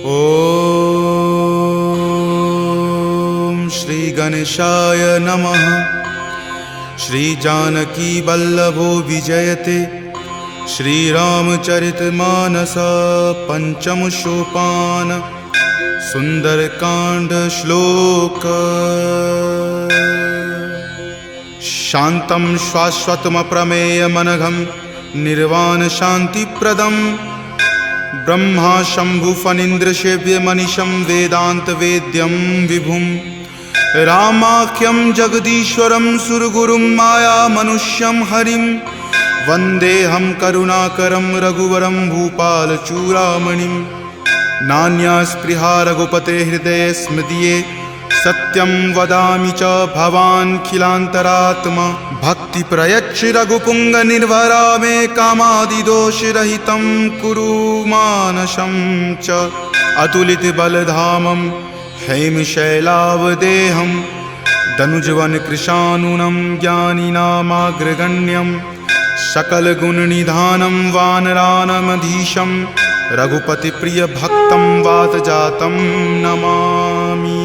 ओम श्री गणेशाय नमः। श्री जानकी वल्लभो विजयते। श्री रामचरितमानस पंचम सोपान सुंदरकांड श्लोक। शांतं शाश्वतम प्रमेयमनघं निर्वाण शांतिप्रदं ब्रह्मा शंभु फणीन्द्र सेव्य मनीषं वेदांत वेद्यं विभुं रामाख्यं जगदीश्वरं सुरगुरुं माया मनुष्यं हरिं वन्देऽहं करुणाकरं रघुवरं भूपालचूडामणिं। नान्या स्पृहा रघुपते हृदये स्मदीये सत्यं वदामि च भवान् खिलान्तरात्मा। भक्ति प्रयच्छ रघुपुंग निर्भरा मे कामादिदोषरहितं कुरु मानसं च। अतुलित बलधामं हेमशैलावदेहं दनुजवन कृशानुनं ज्ञानिनामाग्रगण्यं सकलगुणनिधानं वानरानमधीशं रघुपतिप्रियभक्तं वातजातं नमामि।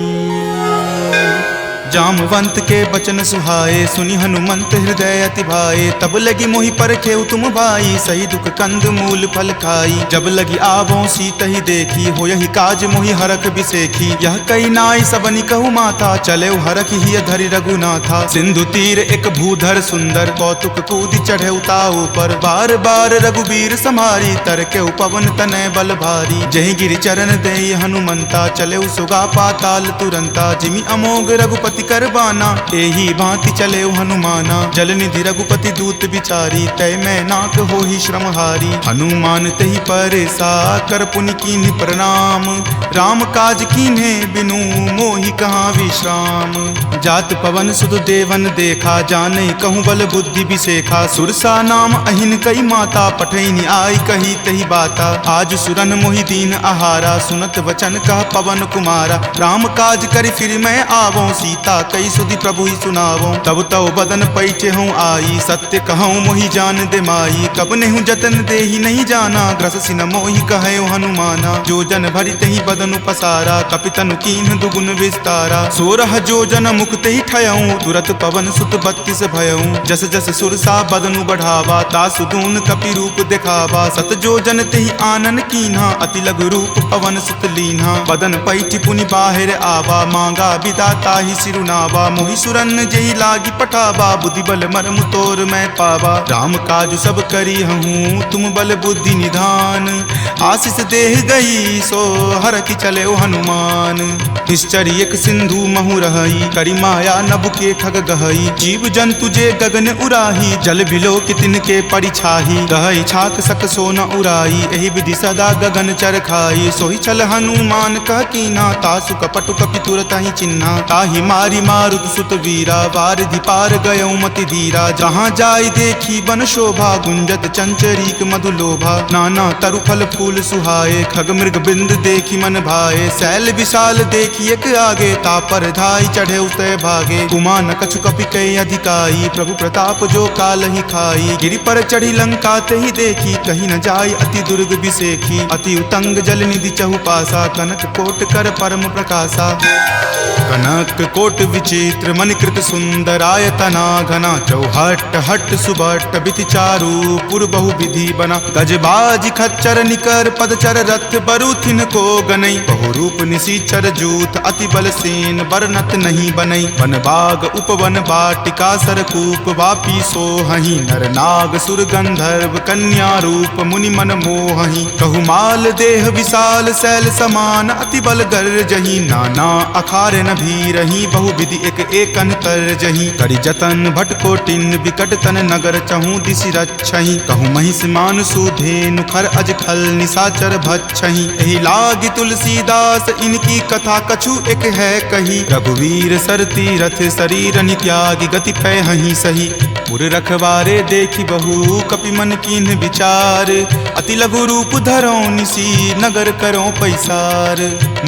जामवंत के बचन सुहाए सुनि हनुमंत हृदय अति भाए। तब लगी मोहि परखेउ तुम भाई सही दुख कंद मूल फल खाई। जब लगी आवों सीत ही देखी हो यही काज मोहि हरख बिसेखी। यह कई नाई सबनि कहु माथा चले हरख ही धरि रघुनाथा। सिंधु तीर एक भूधर सुंदर कौतुक कूदि चढ़े ताऊ पर। बार बार रघुबीर समारी तर के पवन तनय बल भारी। जहि गिरि चरण देई हनुमंता चले सुगा पाताल तुरंता। जिमि अमोघ रघुपति करबाना एही भांति चले हनुमाना। जलनिधि रघुपति दूत बिचारी तय मैं नाक हो ही श्रमहारी। हनुमान तहि परेसा कर पुनि कीन्ह प्रणाम। राम काज कीन्हे बिनु मोहि कहाँ विश्राम। जात पवन सुत देवन देखा जाने कहूँ बल बुद्धि बिसेखा। सुरसा नाम अहिन कई माता पठैनी आई कही तही बाता। आज सुरन मोहि दीन आहारा सुनत वचन कह पवन कुमारा। राम काज करि फिर मैं आवों सीता कई सुधि प्रभु ही सुनावो। तब तव बदन पैठे हूँ आई सत्य कहूँ मोहि जान दे माई। कब नेहु जतन दे ही नहीं जाना ग्रस सिन मोहि कहे हनुमाना। जो जन भरि तहि बदन पसारा कपितनु कीन्ह दुगुन विस्तारा। 16 जो जन मुक्त ही ठयऊँ तुरत पवन सुत 32 भयऊँ। जस जस सुरसा बदनु बढ़ावा तासु दून कपि रूप दिखावा। सत जो जन तेहि आनन कीन्हा अति लघु रूप पवन सुत लीन्हा। बदन पैठि पुनि बाहिर आवा मांगा विदाता ही सिरुनावा। मोहि सुरन जेहि लागी पठावा बुद्धि बल मर्म तोर मैं पावा। राम काज सब करी हूँ तुम बल बुद्धि निधान। आशीष देह गई सो हर की चले हनुमान। निश्चर एक सिंधु महु रही करी माया नभ के खग गहई। जीव जंतु जे गगन उराही जल बिलो कि तिनके परिछाही। गहई छाक सक सो न उराई एहि विधि सदा गगन चर खाई। सोहि छल हनुमान कह कीन्हा तासु कपटु कपि तुरत ही चिन्हा। ताहि मारी मारुत सुत वीरा वारिधि पार गयौ मति धीरा। जहाँ जाय देखी बन शोभा गुंजत चंचरीक मधु लोभा। नाना तरु फल फूल सुहाए खग मृग बिंद देखी मन भाए। शैल विशाल देखी एक आगे तापर धाई चढ़े उतय भागे। कुमान कछु कपि कई अधिकाई प्रभु प्रताप जो काल ही खाई। गिरि पर चढ़ी लंका तेहि देखी कहीं न जाय अति दुर्ग बिसेखी। अति उतंग जल निधि चहुपासा कनक कोट कर परम प्रकाशा। कनक कोट विचित्र मणिकृत सुंदरायतना घना। चौहट हट सुबट बिति चारु पुर बहु विधि बना। गजबाज खच्चर निकर पदचर रथ बरुथिन को गनई। बहुरूप निशिचर जूथ अति बल सेन बरनत नहीं बनई। वन बाग उपवन बाटिका सरकूप वापी सोहहि। नर नाग सुर गंधर्व कन्या रूप मुनि मन मोहहि। कहु माल देह विशाल शैल समान अति बल गर्जहि। नाना अखारे न भीरहि बहु विधि एक एकन तरजहि। करि जतन भट कोटिन विकट तन नगर चहु दिशि रक्षहि। कहु महिष मान सुधेनु खर अज खल निशाचर भक्षहि। एहि लागी तुलसीदास इनकी कथा कछु एक है कही। रघुवीर सर तीरथ शरीर नित्यागी गति पै हहि सही। पुर रखवारे देखी बहु कपि मन कीन्ह विचार, अति लघु रूप धरो निसी नगर करो पैसार।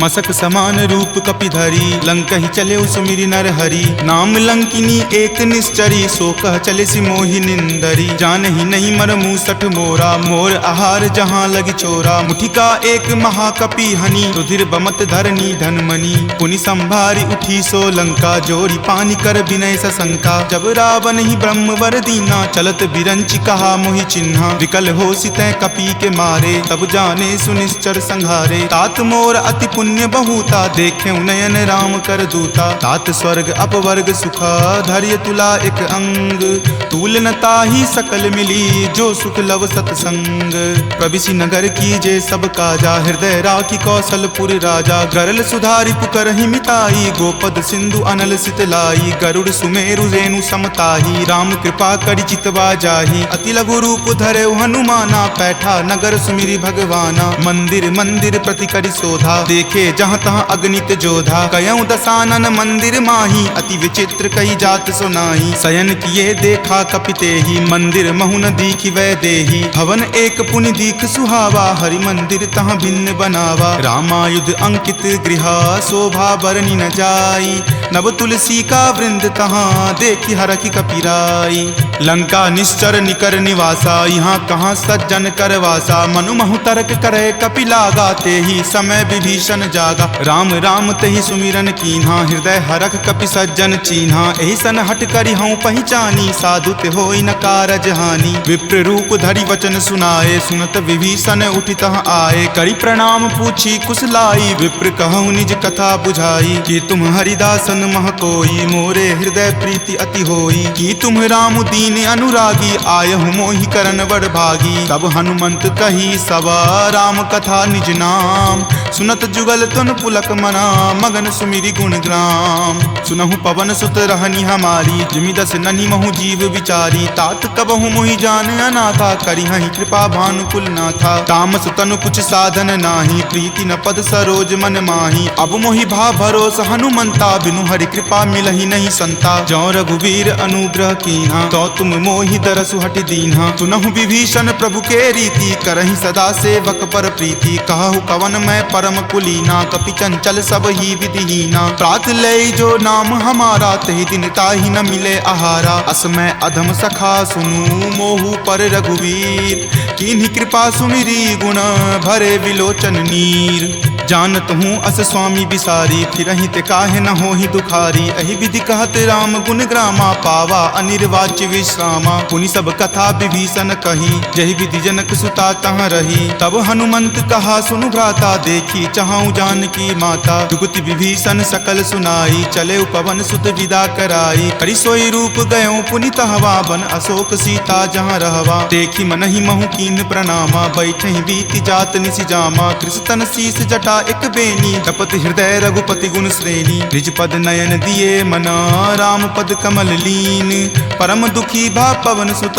मसक समान रूप कपि धरी लंकहि चले सुमिरि नर हरि, नाम लंकिनी एक निश्चरी सो कह चले सि मोहि निंदरी। जानहि नहीं मर मूसठ मोरा मोर आहार जहाँ लगी चोरा, मुठिका एक महाकपि हनि रुधिर बमत धरनी धनमणि। पुनि संभारी उठी सो लंका जोरी पानी कर विनय सशंका, जब रावण ही ब्रह्मवर दीना चलत बिरंचि कहा मोहि चिन्हा। विकल हो सितै कपि के मारे तब जाने सुनिश्चर संहारे, तात मोर अति पुण्य बहुता देखे नयन राम कर दूता। तात स्वर्ग अपवर्ग सुखा धैर्य तुला एक अंग, तूल न ताहि सकल मिली जो सुख लव सतसंग। प्रविशि नगर की जे सब काजा हृदय राखी कौशलपुर राजा, गरल सुधारि पुकरहि मिताई गोपद सिंधु अनल सितलाई। गरुड़ सुमेरु रेणु समताही राम कृपा करि चितवा जाही, अति लघु रूप धरे हनुमाना पैठा नगर सुमिरि भगवाना। मंदिर मंदिर प्रति करि शोधा देखे जहाँ तहाँ अगणित जोधा, कयऊँ दसानन मंदिर माही अति विचित्र कई जात सुनाई। शयन किए देखा कपितेहि मंदिर महुन दीखि वै देही, भवन एक पुनि दीख सुहावा हरि मंदिर तहाँ भिन्न बनावा। रामायुध अंकित गृहा शोभा बरनी न जाई, नव तुलसी का वृंद तहाँ देखी हरखि कपिराई। लंका निश्चर निकर निवासा यहाँ कहाँ सज्जन करवासा, मनु महु तर्क करे कपि लागा तेहि समय विभीषण जागा। राम राम तेहि सुमिरन कीन्हा हृदय हरख कपि सज्जन चीन्हा, एहि सन हट करि हऊँ पहचानी साधु ते होई न कारज हानि। विप्र रूप धरि वचन सुनाए सुनत विभीषण उठि तहाँ आए, करि प्रणाम पूछी कुशलाई विप्र कहूँ निज कथा बुझाई। कि तुम हरिदासन मह कोई मोरे हृदय प्रीति अति होई, कि तुम राम दीन अनुरागी आयहु मोहि करन बड़ भागी। तब हनुमंत कही सवा राम कथा निज नाम, सुनत जुगल तुन पुलक मना मगन सुमिरि गुण ग्राम। सुनहु पवन सुत रहनी हमारी जिमि दस ननि महु जीव विचारी, तात कबहु मोहि जान अनाथा करिहहि कृपा भानुकुल नाथा। तामस तनु कुछ साधन नाही प्रीति न पद सरोज मन माही, अब मोहि भा भरोस हनुमंता बिनु हरि कृपा मिलहि नहीं संता। जौ रघुवीर अनुग्रह कीन्हा तो तुम मोहि दरसु हटि दीन्हा, सुनहु विभीषण प्रभु के रीति करहि सदा सेवक पर प्रीति। कहु कवन मैं परम कुलीना कपि चंचल सब ही विधिहीना, प्रात लय जो नाम हमारा तहि दिन ताहि न मिले आहारा। अस मैं अधम सखा सुनु मोहु पर रघुवीर, कीन्ही कृपा सुमिरी गुण भरे विलोचन नीर। जानत हूँ अस स्वामी बिसारी फिरहि ते काहे न होहि दुखारी, एहि विधि कहत राम गुण ग्रामा पावा अनिर्वाच्य विश्रामा। पुनि सब कथा विभीषण कही जहि विधि जनक सुता तहाँ रही, तब हनुमंत कहा सुनु भ्राता देखी चाहूँ जानकी माता। जुगति विभीषण सकल सुनाई चले पवन सुत विदा कराई, हरि सोई रूप गयो पुनि तहवा बन अशोक सीता जहाँ रहवा। देखी मनहि महु कीन प्रणामा बैठे बीति जात निसि जामा, कृष्ण शीस जटा एक बेनी तपत हृदय रघुपति गुण श्रेणी। निज पद नयन दिए मना राम पद कमल लीन, परम दुखी भा पवन सुत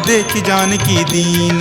देखी जानकी दीन।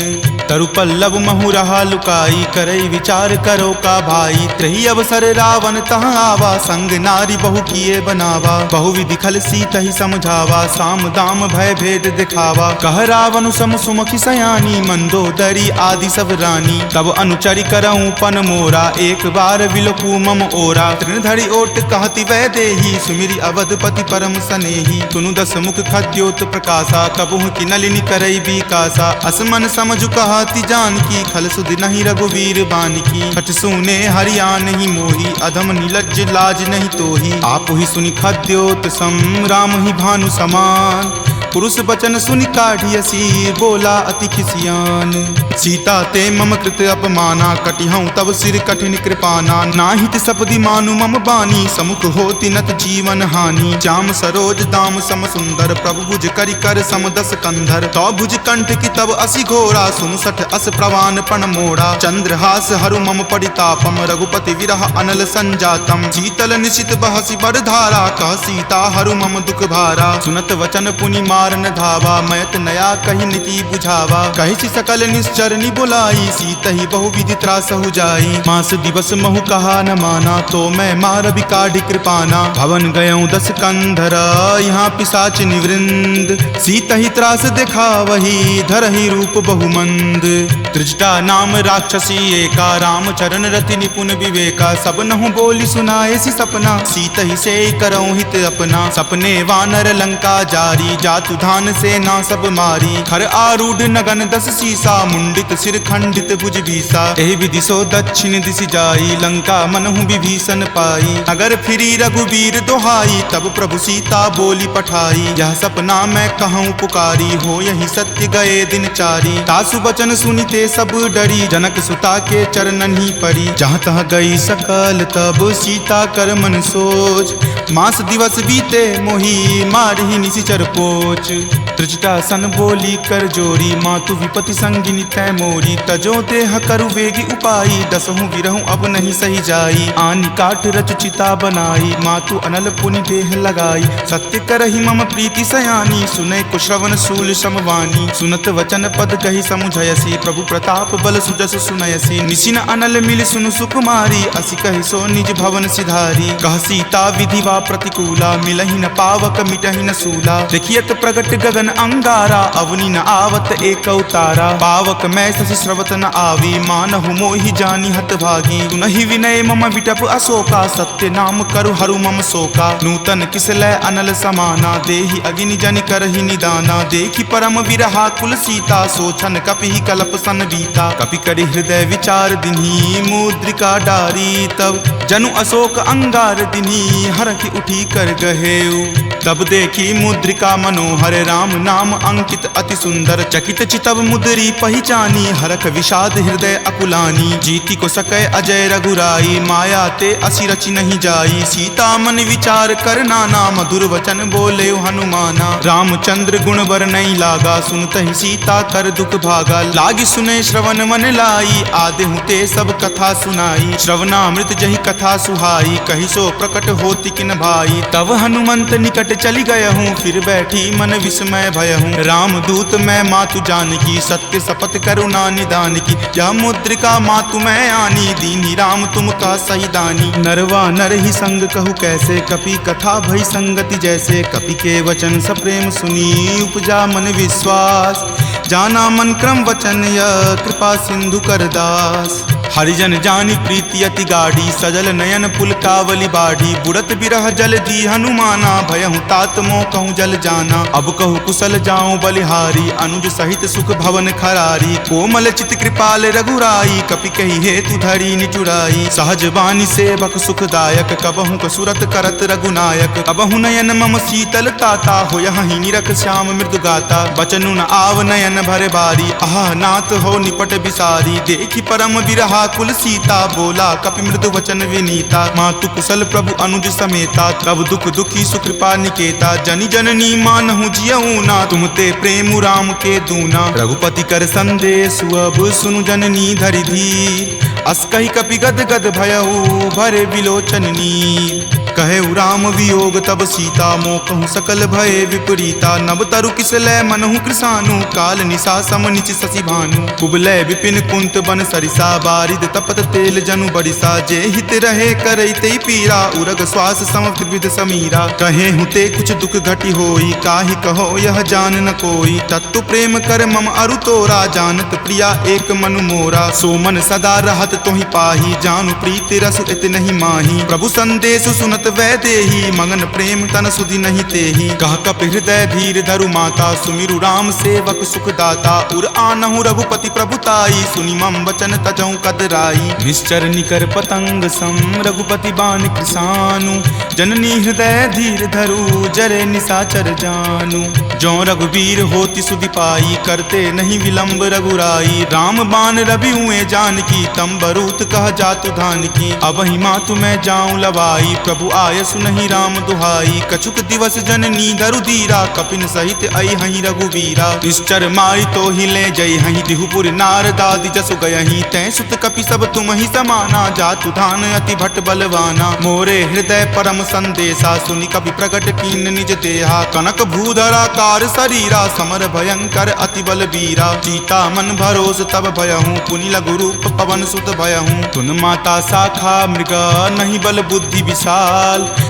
तरु पल्लव महु रहा लुकाई करई विचार करो का भाई, त्रही अवसर रावण तहाँ आवा संग नारी बहु किए बनावा। बहु विधि खल सीत ही समझावा साम दाम भय भेद दिखावा। कह रावण सम सुमुखी सयानी मंदोदरी आदि सब रानी, तब अनुचरि करऊं पन मोरा एक बार विलोकू मम ओरा। तृणधरि ओट कहति वै देही सुमिरि अवधपति परम सनेही, सुनु दस मुख खद्योत प्रकाशा कबहुँ की नलिनी करई विकासा। असमन समझु कहति जानकी खल सुध नहीं रघुवीर बानकी, छठ सुने हरियाण ही मोही अधम नीलज्ज लाज नहीं तोही। आप ही सुनि खद्योत सम राम ही भानु समान, पुरुष बचन सुनि काढ़ियसी बोला अति खिसियान। सीता ते मम कृत अपमाना कटिहऊँ तब सिर कठिन कृपाना। नाहित सपदि मानु मम बानी समुख होति नत जीवन हानि। श्याम सरोज दाम सम सुंदर प्रभु भुज करि कर सम दस कंधर। तो भुज कंठ की तब असि घोरा सुनु सठ अस प्रवान पण मोड़ा। चंद्रहास हरु मम परितापम रघुपति विरह अनल संजातम। शीतल निशित बहसि बड़ धारा कह सीता हरु मम दुख भारा। सुनत वचन पुनि मार मारन धावा, मैत नया कही नीति बुझावा। कही सकल निश्चरनी बुलाई, सीतहि बहुविधि त्रास हो जाई। मास दिवस महु कहा न माना, तो मैं मार बिकाढ़ कृपाना। भवन गयऊँ 10 कंधरा, यहाँ पिशाच निवृंद। सीतहि त्रास देखा वही, धरहि रूप बहुमंद। त्रिजटा नाम राक्षसी एका, राम चरण रति निपुण विवेका। सब नहु बोली सुनाए सी सपना, सीतहि से करऊँ हित अपना। सपने वानर लंका जारी, जातु धान से ना सब मारी। खर आरूढ़ नगन 10 सीसा, मुंडित सिर खंडित भुज बीसा। एहि विधि सो दक्षिण दिश जाई, लंका मनहु विभीषण पाई। नगर फिरी रघुबीर दोहाई, तब प्रभु सीता बोली पठाई। यह सपना मैं कहूँ पुकारी, हो यही सत्य गए दिन चारी। तासु बचन सुनिते सब डरी, जनक सुता के चरणन ही परी। जहाँ तहाँ गई सकल तब सीता कर मन सोच। मास दिवस बीते मोही, मारही निशिचर पोच। त्रिजटा सन बोली कर जोरी, मातु विपति संगिनी तै मोरी। तजो देह करु वेगी उपाई, दसहु विरहु अब नहीं सही जाई। आनि काठ रच चिता बनाई, मातु अनल पुनि देह लगाई। सत्य करहि मम प्रीति सयानी, सुनै कुश्रवण शूल समवानी। सुनत वचन पद कहि समुझयसी, प्रभु प्रताप बल सुजस सुनयसी। निशिन अनल मिल सुनु सुकुमारी, असि कहि सो निज भवन सिधारी। कह सीता विधिवा प्रतिकूला, मिलहि न पावक मिटहि न सूला। देखियत प्रगट गगन अंगारा, अवनि न आवत एक तारा। पावक मैं शशि स्रवत न आवी, मानहु मोहि जानी हत भागी। सुनहि विनय मम विटप अशोका, सत्य नाम करु हरु मम शोका। नूतन किसलै अनल समाना, देहि अगिनि जनि करहि निदाना। देखि परम विरहा कुल सीता, सोचन कपि कलप सन बीता। कपि करि हृदय विचार दिन्ही, मुद्रिका डारी। तब जनु अशोक अंगार दिन्ही, हरखि उठी कर गहेऊ। तब देखी मुद्रिका मनोहर, राम नाम अंकित अति सुंदर। चकित चितव मुद्री पहचानी, हरख विषाद हृदय अकुलानी। जीति को सकै अजय रघुराई, माया ते असि रचि नहीं जाई। सीता मन विचार कर नाना, मधुर वचन बोले हनुमाना। रामचंद्र गुण बर नहीं लागा, सुनतहि सीता कर दुख भागा। लागी सुने श्रवण मन लाई, आदेहु ते सब कथा सुनाई। श्रवणामृत जहि कथा सुहाई, कहि सो प्रकट होति किन भाई। तब हनुमंत निकट चली गयहूँ, फिर बैठी मन विस्मय भयहूँ। राम दूत मैं मातु जानकी, सत्य शपथ करुणा निदान की। यह मुद्रिका मातु मैं आनी, दीनी राम तुम का सही दानी। नरवा नर ही संग कहु कैसे, कपि कथा भई संगति जैसे। कपि के वचन सप्रेम सुनी, उपजा मन विश्वास। जाना मन क्रम वचन यह, कृपा सिंधु कर दास। हरिजन जानी प्रीति अति गाढ़ी, सजल नयन पुलकावली बाढ़ी। बुड़त बिरह जल दी हनुमाना, भयहु तात मोह कहूँ जल जाना। अब कहु कुशल जाऊँ बलिहारी, अनुज सहित सुख भवन खरारी। कोमल चित कृपाल रघुराई, कपि कही हेतु धरी निचुराई। सहज बानी सेवक सुखदायक, कबहु कसुरत करत रघुनायक। कबहु नयन मम शीतल ताता, हो यहीं निरख श्याम मृदु गाता। बचनु न आव नयन भर बारी, आह नाथ हो निपट बिसारी। देखी परम विरहा कुल सीता, बोला कपि मृदु वचन विनीता। मातु कुशल प्रभु अनुज समेता, तब दुख दुखी सुकृपा निकेता। जनि जननी मानहु जियऊ ना, तुम ते प्रेम राम के दूना। रघुपति कर संदेश अब सुनु जननी धरि धीर। अस कहि कपि गद गद भयऊ, भरे विलोचन नीर। कहे राम वियोग तब सीता, मोह कहूँ सकल भय विपरीता। नव तरु किसलै मनहु कृसानु, काल निशा सम निच शशि भानु। कुबलै विपिन कुंत बन सरिसा, बारिद तपत तेल जनु बरिसा। जे हित रहे करैते पीरा, उरग श्वास सम त्रिविध समीरा। कहे हुते कुछ दुख घटी होई, काहि कहो यह जान न कोई। तत्तु प्रेम कर मम अरु तोरा, जानत प्रिया एक मनु मोरा। सो मन सदा रहत तोहि पाही, जानु प्रीति रसु इत नहीं माही। प्रभु संदेश सुनत वै देही, मगन प्रेम तन सुधि नहीं तेही। कह कप हृदय धीर धरु माता, सुमिरु राम सेवक सुख दाता। उर आनहु रघुपति प्रभुताई, सुनि मम वचन तजहु कदराई। निश्चर निकर पतंग सम, रघुपति बाण कृसानु। जननी हृदय धीर धरु, जरे निशाचर जानु। जो रघुवीर होति सुधि पाई, करते नहीं विलंब रघुराई। राम बाण रवि हुए जानकी, तम बरूत कह जातु धान की। अब ही मातु मैं जाऊं लवाई, प्रभु आय सुनहि राम दुहाई। कछुक दिवस जननी धरु धीरा, कपिन सहित आई हहीं रघुवीरा। निश्चर मारी तो ही ले जई हहीं, दिहुपुर नारदादि जसु गयहीं। तै सुत कपि सब तुम ही समाना, जातु धान अति भट बलवाना। मोरे हृदय परम संदेशा, सुनि कपि प्रकट कीन निज देहा। कनक भूधराकार शरीरा, समर भयंकर अति बलबीरा। सीता मन भरोस तब भयहूँ, पुनि लघु रूप पवन सुत भयहूँ। तुन माता शाखा मृग, नहीं बल बुद्धि विशाल।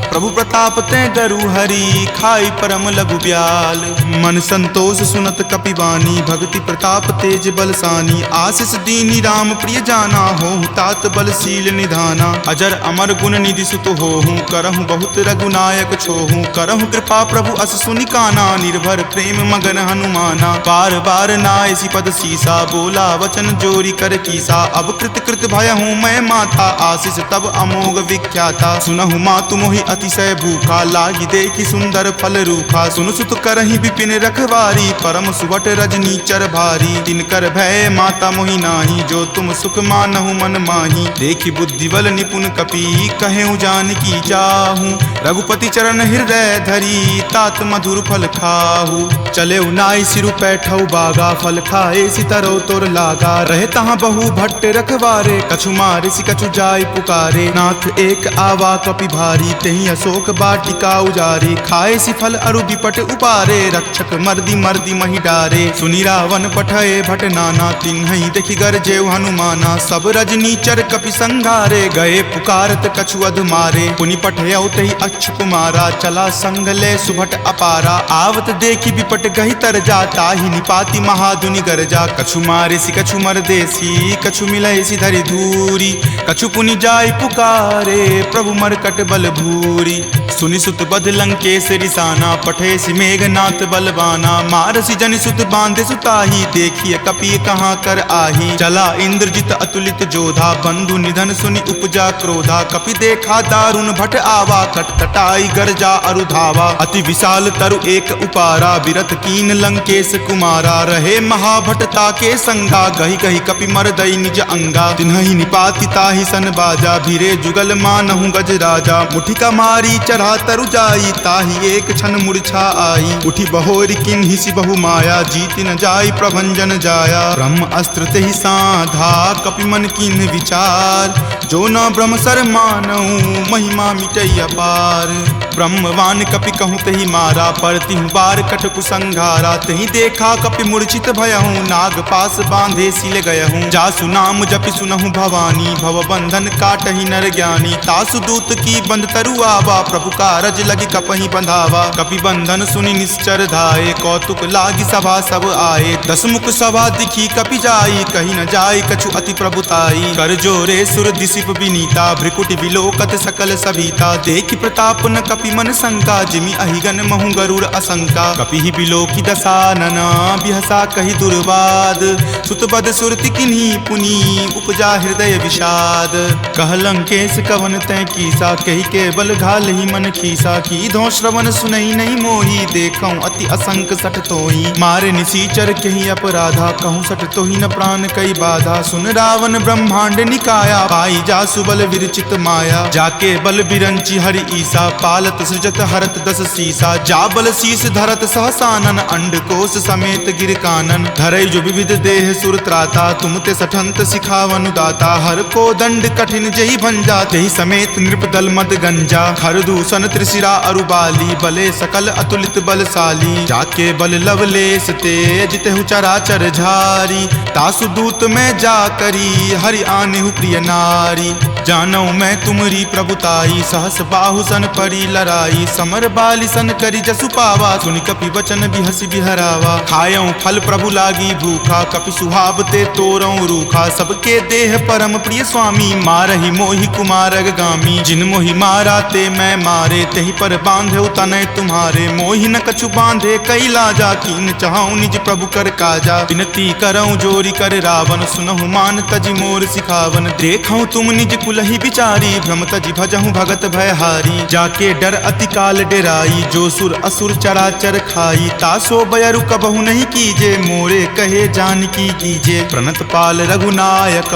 प्रभु प्रताप ते डरु हरि, खाई परम लघु ब्याल। मन संतोष सुनत कपिवानी, भक्ति प्रताप तेज बलसानी। आशीष दीनी राम प्रिय जाना, होहु तात बलशील निधाना। अजर अमर गुण निधि सुत होहूँ, करहु बहुत रघुनायक छोहूँ। करहु कृपा प्रभु अस सुनि काना, निर्भर प्रेम मगन हनुमाना। बार बार नायसी पद सीसा, बोला वचन जोरी कर कीसा। अब कृत कृत भयहूँ मैं माता, आशीष तब अमोघ विख्याता। सुनहु मातु मोहि अतिशय भूखा, लागी देखी सुंदर फल रूखा। सुन सुत करहि विपिन रखवारी, परम सुवट रजनी चर भारी। तिनकर भय माता मोहि नाही, जो तुम सुख मानहु मन माही। देखी बुद्धि बल निपुण कपि, कहेउ जानकी चाहूँ। रघुपति चरण हृदय धरी, तात मधुर फल खाहू। चले नाई सिरु पैठौ बागा, फल खाए सितरो तोर लागा। रहे तहाँ बहु भट्ट रखवारे, कछु मारे सि कछु जाय पुकारे। नाथ एक आवा कपि भारी, तेहि अशोक वाटिका उजारे। खाए सि फल अरु विपट उपारे, रक्षक मर्दी मर्दी महि डारे। सुनि रावण पठय भट नाना, तिन्हि देखि गरजेउ हनुमाना। सब रजनी चर कपि संघारे, गए पुकारत कछु अधु मारे। पुनि पठयउ तेहि अच्युत कुमारा, चला संग ले सुभट अपारा। आवत देखि विपट गहि तर जा, ताहि निपाति महाधुनि गरजा। कछु मारे सि कछु मरदेसी, कछु मिलय सि धरि धूरी। कछु पुनि जाय पुकारे, प्रभु मरकट बल भूरी। सुनि सुत बध लंकेश रिसाना, पठे सि मेघनाथ बलवाना। मारसि जनि सुत बांधे सुताही, देखिए कपि कहाँ कर आही। चला इंद्रजित अतुलित जोधा, बंधु निधन सुनि उपजा क्रोधा। कपि देखा दारुण भट आवा, कटकटाई गरजा अरु धावा। अति विशाल तरु एक उपारा, विरत कीन लंकेश कुमारा। रहे महाभटता के संगा, गहि गहि कपि मरदई निज अंगा। तिन्हि निपाति ताहि सन बाजा, भीरे जुगल मानहु गज राजा। मुठिका मारी चढ़ा तरु जाई, ताहि एक क्षण मूर्छा आई। उठी बहोरी किन्हि सि बहु माया, जीति न जाई प्रभंजन जाया। ब्रह्म अस्त्र तेहि साधा, कपि मन कीन्ह विचार। जो न ब्रह्म सर मानहु, महिमा मिटई अपार। ब्रह्मवान कपि कहूँ तेहि मारा, परतिहु बार कटकु संघारा। तेहि देखा कपि मूर्छित भयहूँ, नाग पास बांधे सिल गयहूँ। जासु नाम जपि सुनहु भवानी, भव बंधन काटहि नर ज्ञानी। तासु दूत की बंध तरु आवा, प्रभु कारज लगी कपहि बंधावा। कपि बंधन सुनि निश्चर धाये, कौतुक लागी सभा सब आए। दस मुख सभा दिखी कपि जाई, कही न जाय कछु अति प्रभुताई। कर जोरे सुर दिसिप विनीता, भ्रिकुटि विलोकत सकल सभीता। देखि प्रताप न कपि मन शंका, जिमि अहिगन महु गरुड़ असंका। कपि ही बिलोकी दसानन, बिहसा कहि दुर्वाद। सुतबद सुरति किन्ही पुनि, उपजा हृदय विषाद। कह लंकेश कवन तै कीसा, कहि के बल घाल ही मन खीसा। की धो श्रवण सुनई नहीं मोही, देखऊं अति असंक सठ तोही। मारे निसीचर कहि अपराधा, कहूँ सठ तोही न प्राण कई बाधा। सुन रावण ब्रह्मांड निकाया, पाई जासु बल विरचित माया। जाके बल बिरंची हरि ईसा, पालत सृजत हरत दस सीसा। जा बल शीस धरत सहसानन, अंडकोश समेत गिर कानन। धरई जो विविध देह सुर त्राता, तुम ते सठंत सिखावनु दाता। हर को दंड कठिन जही भंजा, तेहि समेत नृपदल मद गंजा। खर दूषण त्रिशिरा अरुबाली, बले सकल अतुलित बलशाली। जाके बल लवलेश तेज, तेहु चराचर झारी। तासु दूत में जा करी, हरि आनेहु प्रिय नारी। जानौ मैं तुमरी प्रभुताई, सहस बाहु सन परी लराई। समर बाली सन करी जसु पावा, सुनि कपि वचन बिहसि बिहरावा। खायऊं फल प्रभु लागी भूखा, कपि सुहावते तोरऊं रूखा। सबके देह परम प्रिय स्वामी, मारहि मोहि कुमारग गामी। जिन मोहि मारा ते मैं मारे, तेहि पर बांधे तनय तुम्हारे। मोहि न कछु बांधे कई लाजा, कीन चाहूं निज प्रभु कर काजा। विनती करऊं जोरी कर रावण, सुनहु मान तजि मोर सिखावन। देखऊं तुम निज कुलहि बिचारी, भ्रम तजि भजहूं भगत भयहारी। जाके डर अति काल डेराई, जो सुर असुर चराचर खाई। तासो बयरु कबहु नहीं कीजे, मोरे कहे जानकी कीजे। प्रणत पाल रघुनायक,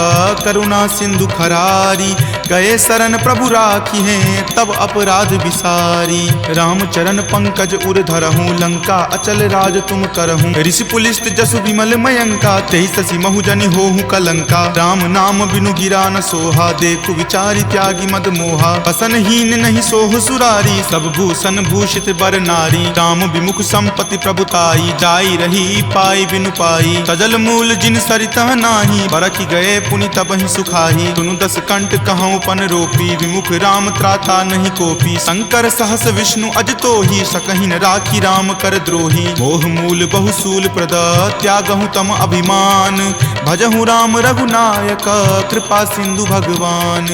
करुणा सिंधु खरारी। गए शरण प्रभु राखी हैं तब अपराध विसारी। राम चरण पंकज उर धरहूँ लंका अचल राज तुम करहूँ। ऋषि पुलिस्त जसु विमल मयंका तेहि शशि महुजनि होहु कलंका। राम नाम बिनु गिरा न सोहा देखु विचारी त्यागी मद मोहा। बसनहीन नहीं सोह सुरारी सब भूषण भूषित बर नारी। राम विमुख संपत्ति प्रभुताई जाई रही पाई बिनु पाई। सजल मूल जिन सरितह नाही बरखि गए पुनि तबहि सुखाही। सुनु दस कंठ कहूँ पन रोपी विमुख राम त्राता नहीं कोपी। शंकर सहस विष्णु अज तोहि सकहि न राखी राम कर द्रोही। मोह मूल बहुसूल प्रद त्यागहु तम अभिमान। भजहु राम रघुनायक कृपा सिंधु भगवान।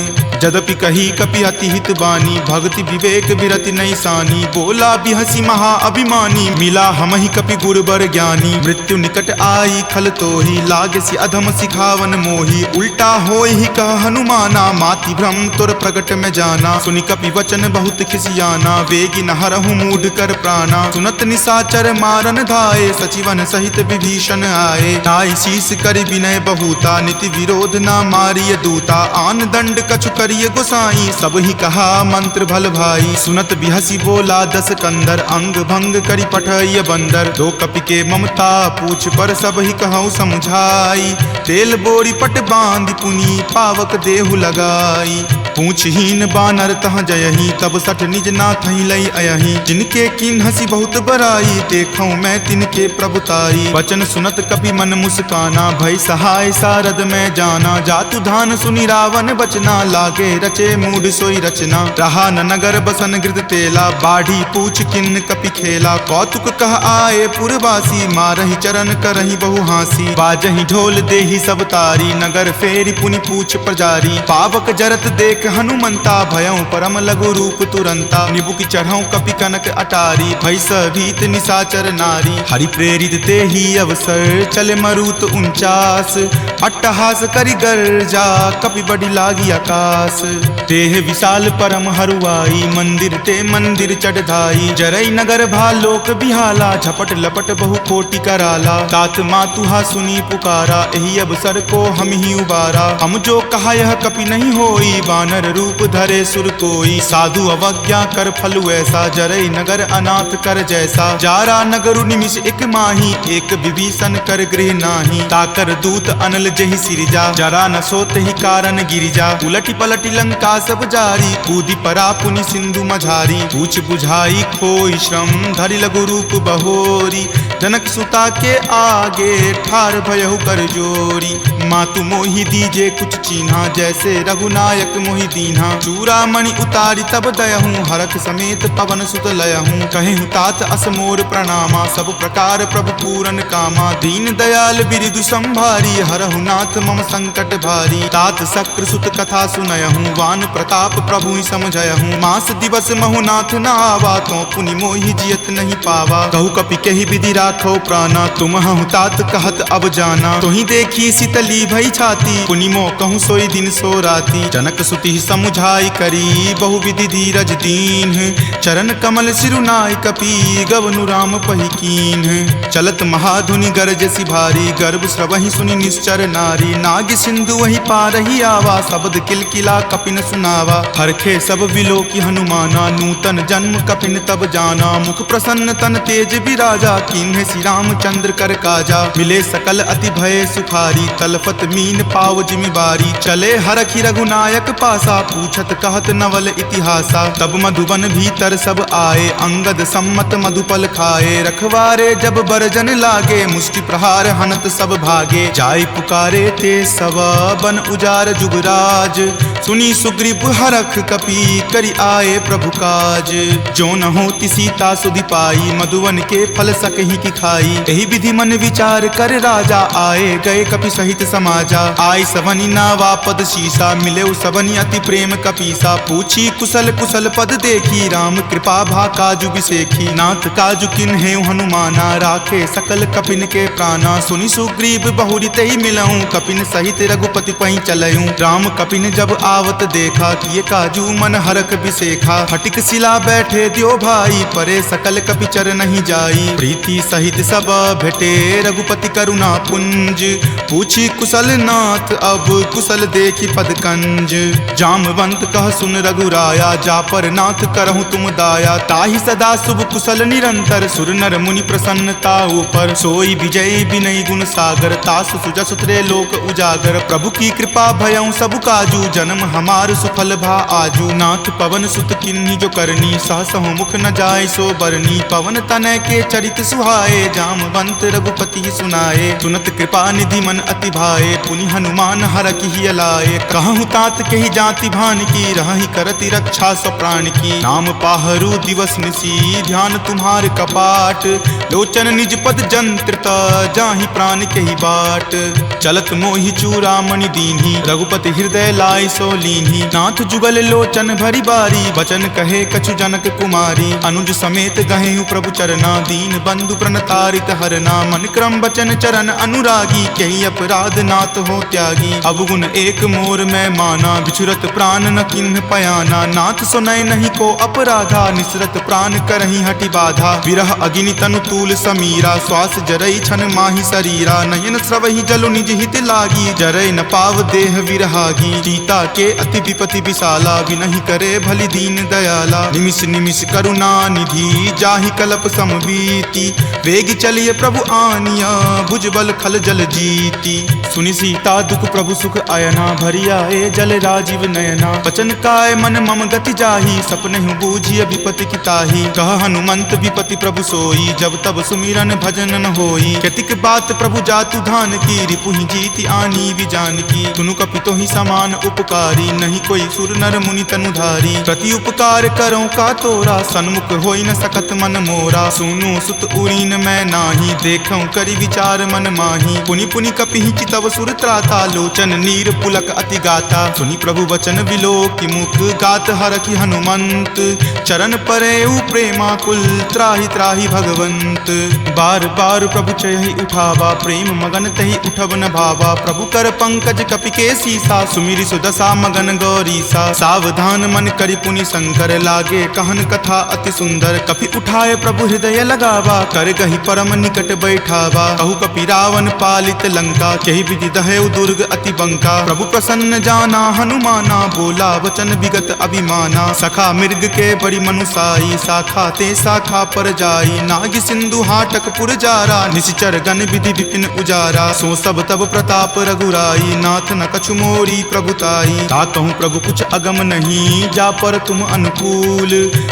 जदपि कही कपि अति हित बानी भक्ति विवेक विरति नहीं सानी। बोला बिहसी महा अभिमानी मिला हमहि कपि गुरबर ज्ञानी। मृत्यु निकट आई खल तोहि लागसी अधम सिखावन मोही। उल्टा होय ही कह हनुमाना माति भ्रम तुर प्रगट में जाना। सुनि कपि वचन बहुत खिसियाना वेगी न हरहु मूढ़ कर प्राणा। सुनत निशाचर मारन धाये सचिवन सहित विभीषण आए। नाई शीस कर विनय बहुता नीति विरोध न मारिय दूता। आन दंड कछु करिय गोसाई सब ही कहा मंत्र भल भाई। सुनत बिहसी बोला दस कंदर अंग भंग करि पठय बंदर। दो कपि के ममता पूछ पर सब ही कहूँ समझाई। तेल बोरी पट बांध पुनी पावक देहु लगाई। पूछहीन बानर तह जयही तब सठ निज नाथ लई अयही। जिनके किन हसी बहुत बराई देखूं मैं तिनके प्रभुताई। वचन सुनत कपि मन मुस्काना भय सहाय सारद में जाना। जातु धान सुनि रावण बचना लागे रचे मूढ़ सोई रचना। रहा न नगर बसन गृद तेला बाढ़ी पूछ किन कपि खेला। कौतुक कह आए पुरवासी मारहि चरण करहि बहु हासी। बाजहि ढोल देहि सब तारी नगर फेरी पुनि पूछ प्रजारी। पावक जरत देख हनुमंता भयं परम लघु रूप तुरंता। निबुक चढ़ऊ कपि कनक अटारी भय भीत निशाचर नारी। हरि प्रेरित तेहि अवसर चले मरुत 49। अट्टहास करि गर्जा कपि बड़ी लागी आकाश। देह विशाल परम हरुआई मंदिर ते मंदिर चढ़ाई। जरई नगर भालोक बिहाला झपट लपट बहु कोटि कराला। तात मातुहा सुनी पुकारा एहि अवसर को हम ही उबारा। हम जो कहा यह कपि नहीं होई वानर रूप धरे सुर कोई। साधु अवज्ञा कर फलु ऐसा जरई नगर अनाथ कर जैसा। जारा नगरु निमिष एक माही एक विभीषण कर गृह नाही। ताकर दूत अनल जहि सिरिजा जरा न सोत ही कारण गिरिजा। उलटी पलटी लंका सब जारी कूदी परा पुनि सिंधु मझारी। पूछ बुझाई खोई श्रम धरि लघु रूप बहोरी। जनक सुता के आगे ठार भयहु कर जोरी। मातु मोहि दीजे कुछ चीन्हा जैसे रघुनायक मोहि दीन्हा। चूड़ामणि उतारी तब दयहूँ हरख समेत पवन सुत लयहूँ। कहेहु तात असमोर प्रणामा सब प्रकार प्रभु पूरन कामा। दीन दयाल बिरिदु संभारी हरहु नाथ मम संकट भारी। तात शक्र सुत कथा सुनयहूँ वान प्रताप प्रभु ही समझयहूँ। मास दिवस महु नाथ न आवा तो पुनि मोहि जियत नहीं पावा। कहु कपि कहि विधि राखो प्राणा तुम हूँ तात कहत अब जाना। तुहि देखी शीतली भई छाती पुनि मो कहूँ सोई दिन सो राती। जनक सुति समुझाई करी बहु विधि धीरज दीन। चरण कमल सिरुनाय कपि गवनु राम पहि कीन। चलत महाधुनि गरजसि भारी गर्भ स्रवहि सुनि निश्चर नारी। नाग सिंधु वही पारहि आवा शब्द किलकिला कपिन सुनावा। हरखे सब विलोकी हनुमाना नूतन जन्म कपिन तब जाना। मुख प्रसन्न तन तेज विराजा कीन्हे श्री रामचंद्र कर काजा। मिले सकल अति भय सुखारी तलफत मीन पाव जिमिबारी। चले हरखि रघुनायक पासा पूछत कहत नवल इतिहासा। तब मधुबन भीतर सब आए अंगद सम्मत मधुपल खाए। रखवारे जब बरजन लागे मुष्टि प्रहार हनत सब भागे। जाय पुकारे ते सब बन उजार जुगराज। सुनी सुग्रीव हरख कपि करि आए प्रभु काज। जो न होती सीता सुधि पाई मधुवन के फल सकहि की खाई। एहि विधि मन विचार कर राजा आए गए कपि सहित समाजा। आय सवनि नावा पद शीसा मिले सबनि अति प्रेम कपीसा। पूछी कुशल कुशल पद देखी राम कृपा भा काजु बिसेखी। नाथ काजु किन्हे हनुमाना राखे सकल कपिन के प्राणा। सुनि सुग्रीव बहुरी तेहि मिलऊं कपिन सहित रघुपति पहि चलऊं। राम कपिन जब आवत देखा किए काजू मन हरख बिसेखा। फटिक सिला बैठे दियो भाई परे सकल कपि चर नहीं जाई। प्रीति सहित सब भेटे रघुपति करुणा पुंज। पूछी कुशल नाथ अब कुशल देखी पद कंज। जामवंत कह सुन रघुराया जा पर नाथ करहु तुम दाया। ताहि सदा शुभ कुशल निरंतर सुर नर मुनि प्रसन्नता ऊपर। सोई विजय विनय गुण सागर तासु सुजस त्रैलोक उजागर। प्रभु की कृपा भयउ सब काजू जन्म हमार सुफल भा आजू। नाथ पवन सुत किन्ही जो करनी सहसहु मुख न जाय सो बरनी। पवन तनय के चरित सुहाए जामवंत रघुपति सुनाए। सुनत कृपा निधि मन अति भाए पुनि हनुमान हरखि हिय लाए। कहूँ तात के ही जाति भान की रहि करति रक्षा सो प्राण की। नाम पाहरू दिवस निसी ध्यान तुम्हार कपाट। लोचन निज पद जंत्रित जाहि प्राण के ही बाट। चलत मोहि चूड़ामणि दीन्ही रघुपति हृदय लाय सो लीन्ही। नाथ जुगल लोचन भरी बारी वचन कहे कछु जनक कुमारी। अनुज समेत गहेहु प्रभु चरना दीन बंधु प्रणतारित हरना। मन क्रम वचन चरण अनुरागी कही अपराध नाथ हो त्यागी। अवगुण एक मोर में माना बिछुरत प्राण न किन्ह पयाना। नाथ सुनय नहीं को अपराधा निसरत प्राण करही हटि बाधा। विरह अग्नि तनु तूल समीरा श्वास जरई छन माही शरीरा। नयन स्रवहि जलु निज हित लागी जरय न पाव देह विरहागी। सीता के अति विपति विशाला विनहि करे भली दीन दयाला। निमिष निमिष करुणा निधि जाहि कलप समबीति। वेग चलिए प्रभु आनिया भुजबल खल जल जीति। सुनि सीता दुख प्रभु सुख अयना भरी आए जल राजीव नयना। वचन काय मन मम गति जाहि सपनेहु बूझिय विपति की ताहि। कह हनुमंत विपति प्रभु सोई जब तब सुमिरन भजन न होई। केतिक बात प्रभु जातु धान की रिपुहि जीति आनी विजान की। सुनु कपितो ही समान उपकारी नहीं कोई सुर नर मुनि तनुधारी। प्रति उपकार करो का तोरा सन्मुख होई न सकत मन मोरा। सुनु सुत उरीन मैं नाही देखऊं करि विचार मन माही। पुनि पुनि कपिहि चितव सुर त्राता लोचन नीर पुलक अति गाता। सुनि प्रभु वचन विलोकि मुख गात हरखि हनुमंत। चरण परेउ प्रेमाकुल त्राहि त्राहि भगवंत। बार बार प्रभु चयहि उठावा प्रेम मगन तहि उठब न भावा। प्रभु कर पंकज कपि के सीसा सुमिरि सुदशा मगन गौरीसा। सावधान मन करि पुनि शंकर लागे कहन कथा अति सुंदर। कपि उठाए प्रभु हृदय लगावा कर गहि परम निकट बैठावा। कहु कपि रावण पालित लंका केहि विधि दहेउ दुर्ग अति बंका। प्रभु प्रसन्न जाना हनुमाना बोला वचन विगत अभिमाना। सखा मृग के बड़ी मनुसाई शाखा ते शाखा पर जाई। नाग सिंधु हाटक पुर जारा निशिचर गण विधि विपिन उजारा। सो सब तब प्रताप रघुराई नाथ न कछु मोरी प्रभुताई। ताकहु प्रभु कुछ अगम नहीं जा पर तुम अनुकूल।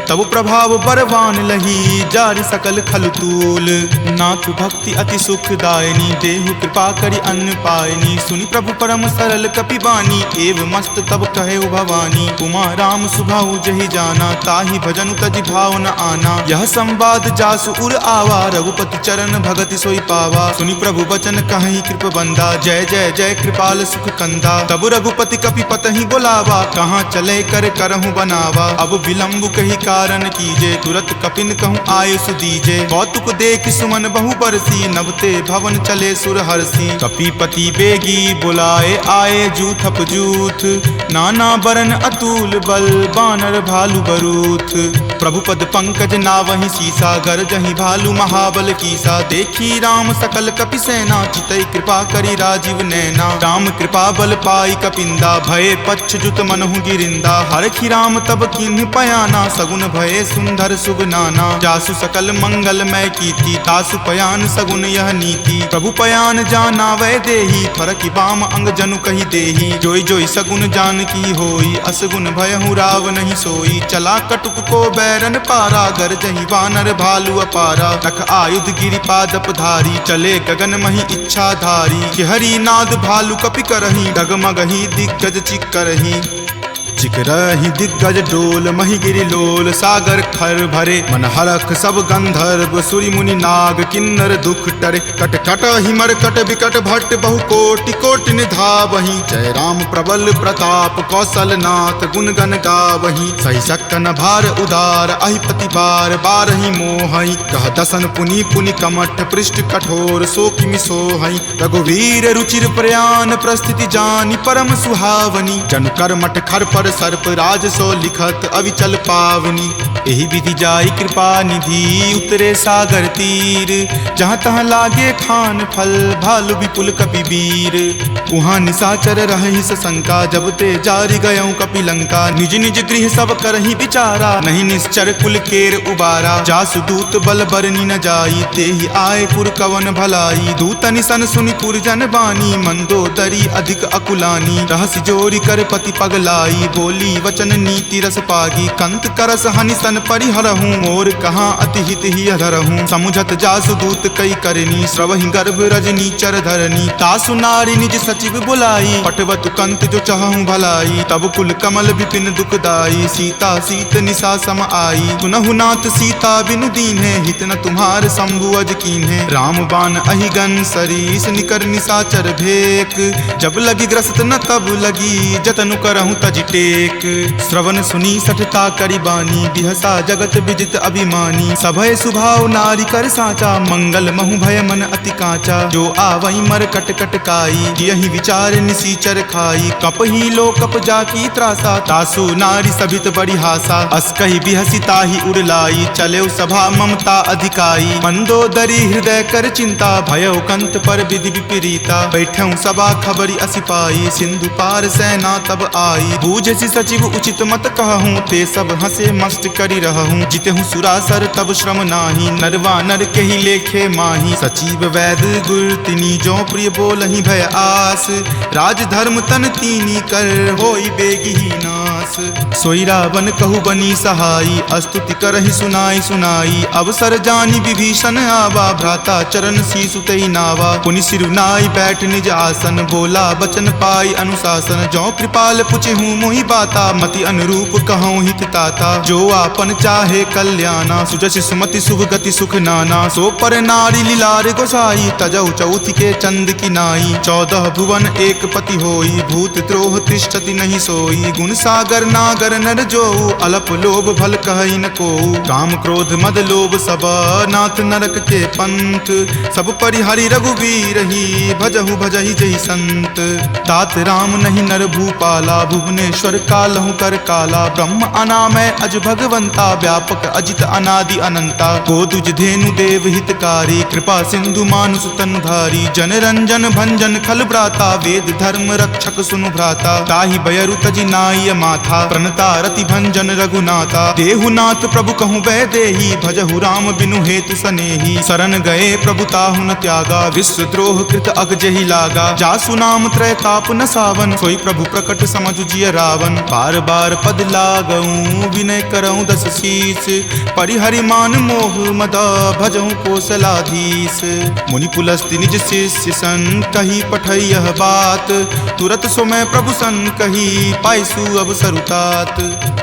तब प्रभाव बरवान लही जारि सकल खल तूल। नाथ भक्ति अति सुखदायनी देहु कृपा करि अन्न पायनी। सुनि प्रभु परम सरल कपि बानी एव मस्त तब कहे भवानी। उमा राम सुभाऊ जहि जाना ताहि भजनु तजि भाव न आना। यह संवाद जासु उर आवा रघुपति चरण भगति सोई पावा। सुनि प्रभु वचन कहि कृप बंदा जय जय जय कृपाल सुख कंदा। तब रघुपति कपि पतहि बोलावा कहाँ चले कर करहु बनावा। अब विलंब कही कारण कीजे तुरत कपिन कहूँ आयुष दीजे। कौतुक देख सुमन बहु बरसी नभते भवन चले सुर हरसी। कपिपति बेगी बुलाए आए जूथप जूथ। नाना बरन अतुल बल बानर भालु बरूथ। प्रभु पद पंकज नावहि सीसा गरजहि भालु महाबल कीसा। देखी राम सकल कपि सेना चितई कृपा करि राजीव नैना। राम कृपा बल पाई कपिंदा भये पच्छ जुत मनहु गिरिंदा। हरखि राम तब किन्ह पयाना सगुन भये सुंदर सुगनाना। जासु सकल मंगलमय कीर्ति तासु पयान सगुन यह नीति। प्रभु पयान जाना वै देही फरकि बाम अंग जनु कहि देही। जोई जोई सगुन जान की होई असगुन भयहु राव नहीं सोई। चला कटुक को बैरन पारा गरजहि वानर भालु अपारा। रख आयुध गिरिपादप धारी चले गगन मही इच्छा धारी। हरि नाद भालु कपि करही डगमगहि दिग्गज चिक्करही। चिकरहि दिग्गज डोल मही गिरि लोल सागर खर भरे। मन हरख सब गंधर्व सुरि मुनि नाग किन्नर दुख टरे। कट कट हिमर कट विकट भट्ट बहु कोटि कोटि निधावहि। जय राम प्रबल प्रताप कौशल नाथ गुण गण गावहि। सही सकन भार उदार अहिपति बार बारहि मोहहि। कह दसन पुनि पुनि कमठ पृष्ठ कठोर सो किमि सोहहि। रघुवीर रुचिर प्रयाण प्रस्थिति जानि परम सुहावनी। जन कर मठ खर पर सर्प राज सो लिखत अविचल पावनी। एही विधि जाई कृपा निधि उतरे सागर तीर, जहाँ तहाँ लागे खान फल भालु विपुल कपि वीर। उहाँ निशाचर रही सशंका जब ते जारी गयऊँ कपिलंका। निज निज गृह सब करही विचारा नहीं निश्चर कुल केर उबारा। जासु दूत बल बरनी न जाई तेहि आए पुर कवन भलाई। दूत निसन सुनि पुरजन बानी मंदोदरी अधिक अकुलानी। रहसि जोरी कर पति पगलाई बोली वचन नीति रस पागी। कंत करस हनिसन परिहरहूँ मोर कहाँ अति हित ही अधरहूँ। समुझत जासु दूत कई करनी श्रवहि गर्भ रजनी चर धरनी। तासु नारी निज सचिव बुलाई पटवतु कंत जो चाहूं भलाई। तब कुल कमल विपिन दुखदाई सीता सीत निशा सम आई। सुनहु नाथ सीता बिनु दीन्हे हित न तुम्हार शंभु अज कीन्हे। राम बाण अहिगन सरीस निकर निशाचर भेक। जब लगी ग्रस्त न तब लगी जतनु करहूं तज टेक। श्रवण सुनी सठता करी बानी बिहसा जगत विजित अभिमानी। सभय सुभाव नारी कर साचा मंगल महु भय मन अति काचा। जो आवई मर कट कट काई यही विचार निसीचर खाई। कप ही लो कप जाकी त्रासा तासु नारी सभित बड़ी हासा। अस कही बिहसी ताही उड़लाई चले सभा ममता अधिकाई। मंदोदरी हृदय कर चिंता भयो कंत पर विधि विपरीता। बैठऊ सभा खबरी असिपाई सिंधु पार सेना तब आई। बूझसी सचिव उचित मत कहूँ ते सब हंसे मस्त करी रहूँ। जितेहूँ सुरासर तब श्रम नाही नरवा नर के ही लेखे माही। सचिव वैद गुर तिनी जो प्रिय बोलहि भय आस। राज धर्म तन तीनी कर होई बेगी ही नास। सोई रावण कहु बनी सहाई अस्तुति करहि सुनाई सुनाई। अवसर जानी विभीषण आवा भ्राता चरण शीसु तेहि नावा। पुनि सिरुनाई बैठ निज आसन बोला बचन पाई अनुशासन। जो कृपाल पुछहूँ मोहि बाता मति अनुरूप कहूँ हित ताता। जो आपन चाहे कल्याणा सुजस सुमति शुभ गति सुख नाना। सो पर नारी लीलार गोसाई तजौ चौथ के चंद की नाई। 14 भुवन एक पति होई भूत द्रोह तिष्ठति नहीं सोई। गुण सागर नागर नर जो अलप लोभ भल कहई न को। काम क्रोध मद लोभ सब नाथ नरक के पंथ। सब परिहरि रघुवीर ही भजहु भजहि जहि संत। तात राम नहीं नर भूपाला भुवनेश्वर कालहु कर काला। ब्रह्म अनामय अज भगवंता व्यापक अजित अनादि अनंता। गोदुज धेनु देव हितकारी कृपा सिंधु मानुष तनुधारी। जन रंजन भंजन खल भ्राता वेद धर्म रक्षक सुनु भ्राता। ताहि बयरु तजि नाय माथा प्रणता रति भंजन रघुनाथा। देहुनाथ प्रभु कहूँ वै देही भजहु राम बिनु हेतु सनेही। शरण गए प्रभु ताहु न त्यागा विश्व द्रोह कृत अग जेहि लागा। जासु नाम त्रय ताप न सावन सोई प्रभु प्रकट समझु जिय रावण। बार बार पद लागऊं विनय करऊं दस शीस। परिहरि मान मोह मद भजहु कोसलाधीश। मुनि पुलस्ति निज शिष्य सन कही पठई यह बात। तुरत सोमय प्रभु सन कही पाइसु अवसर उतात।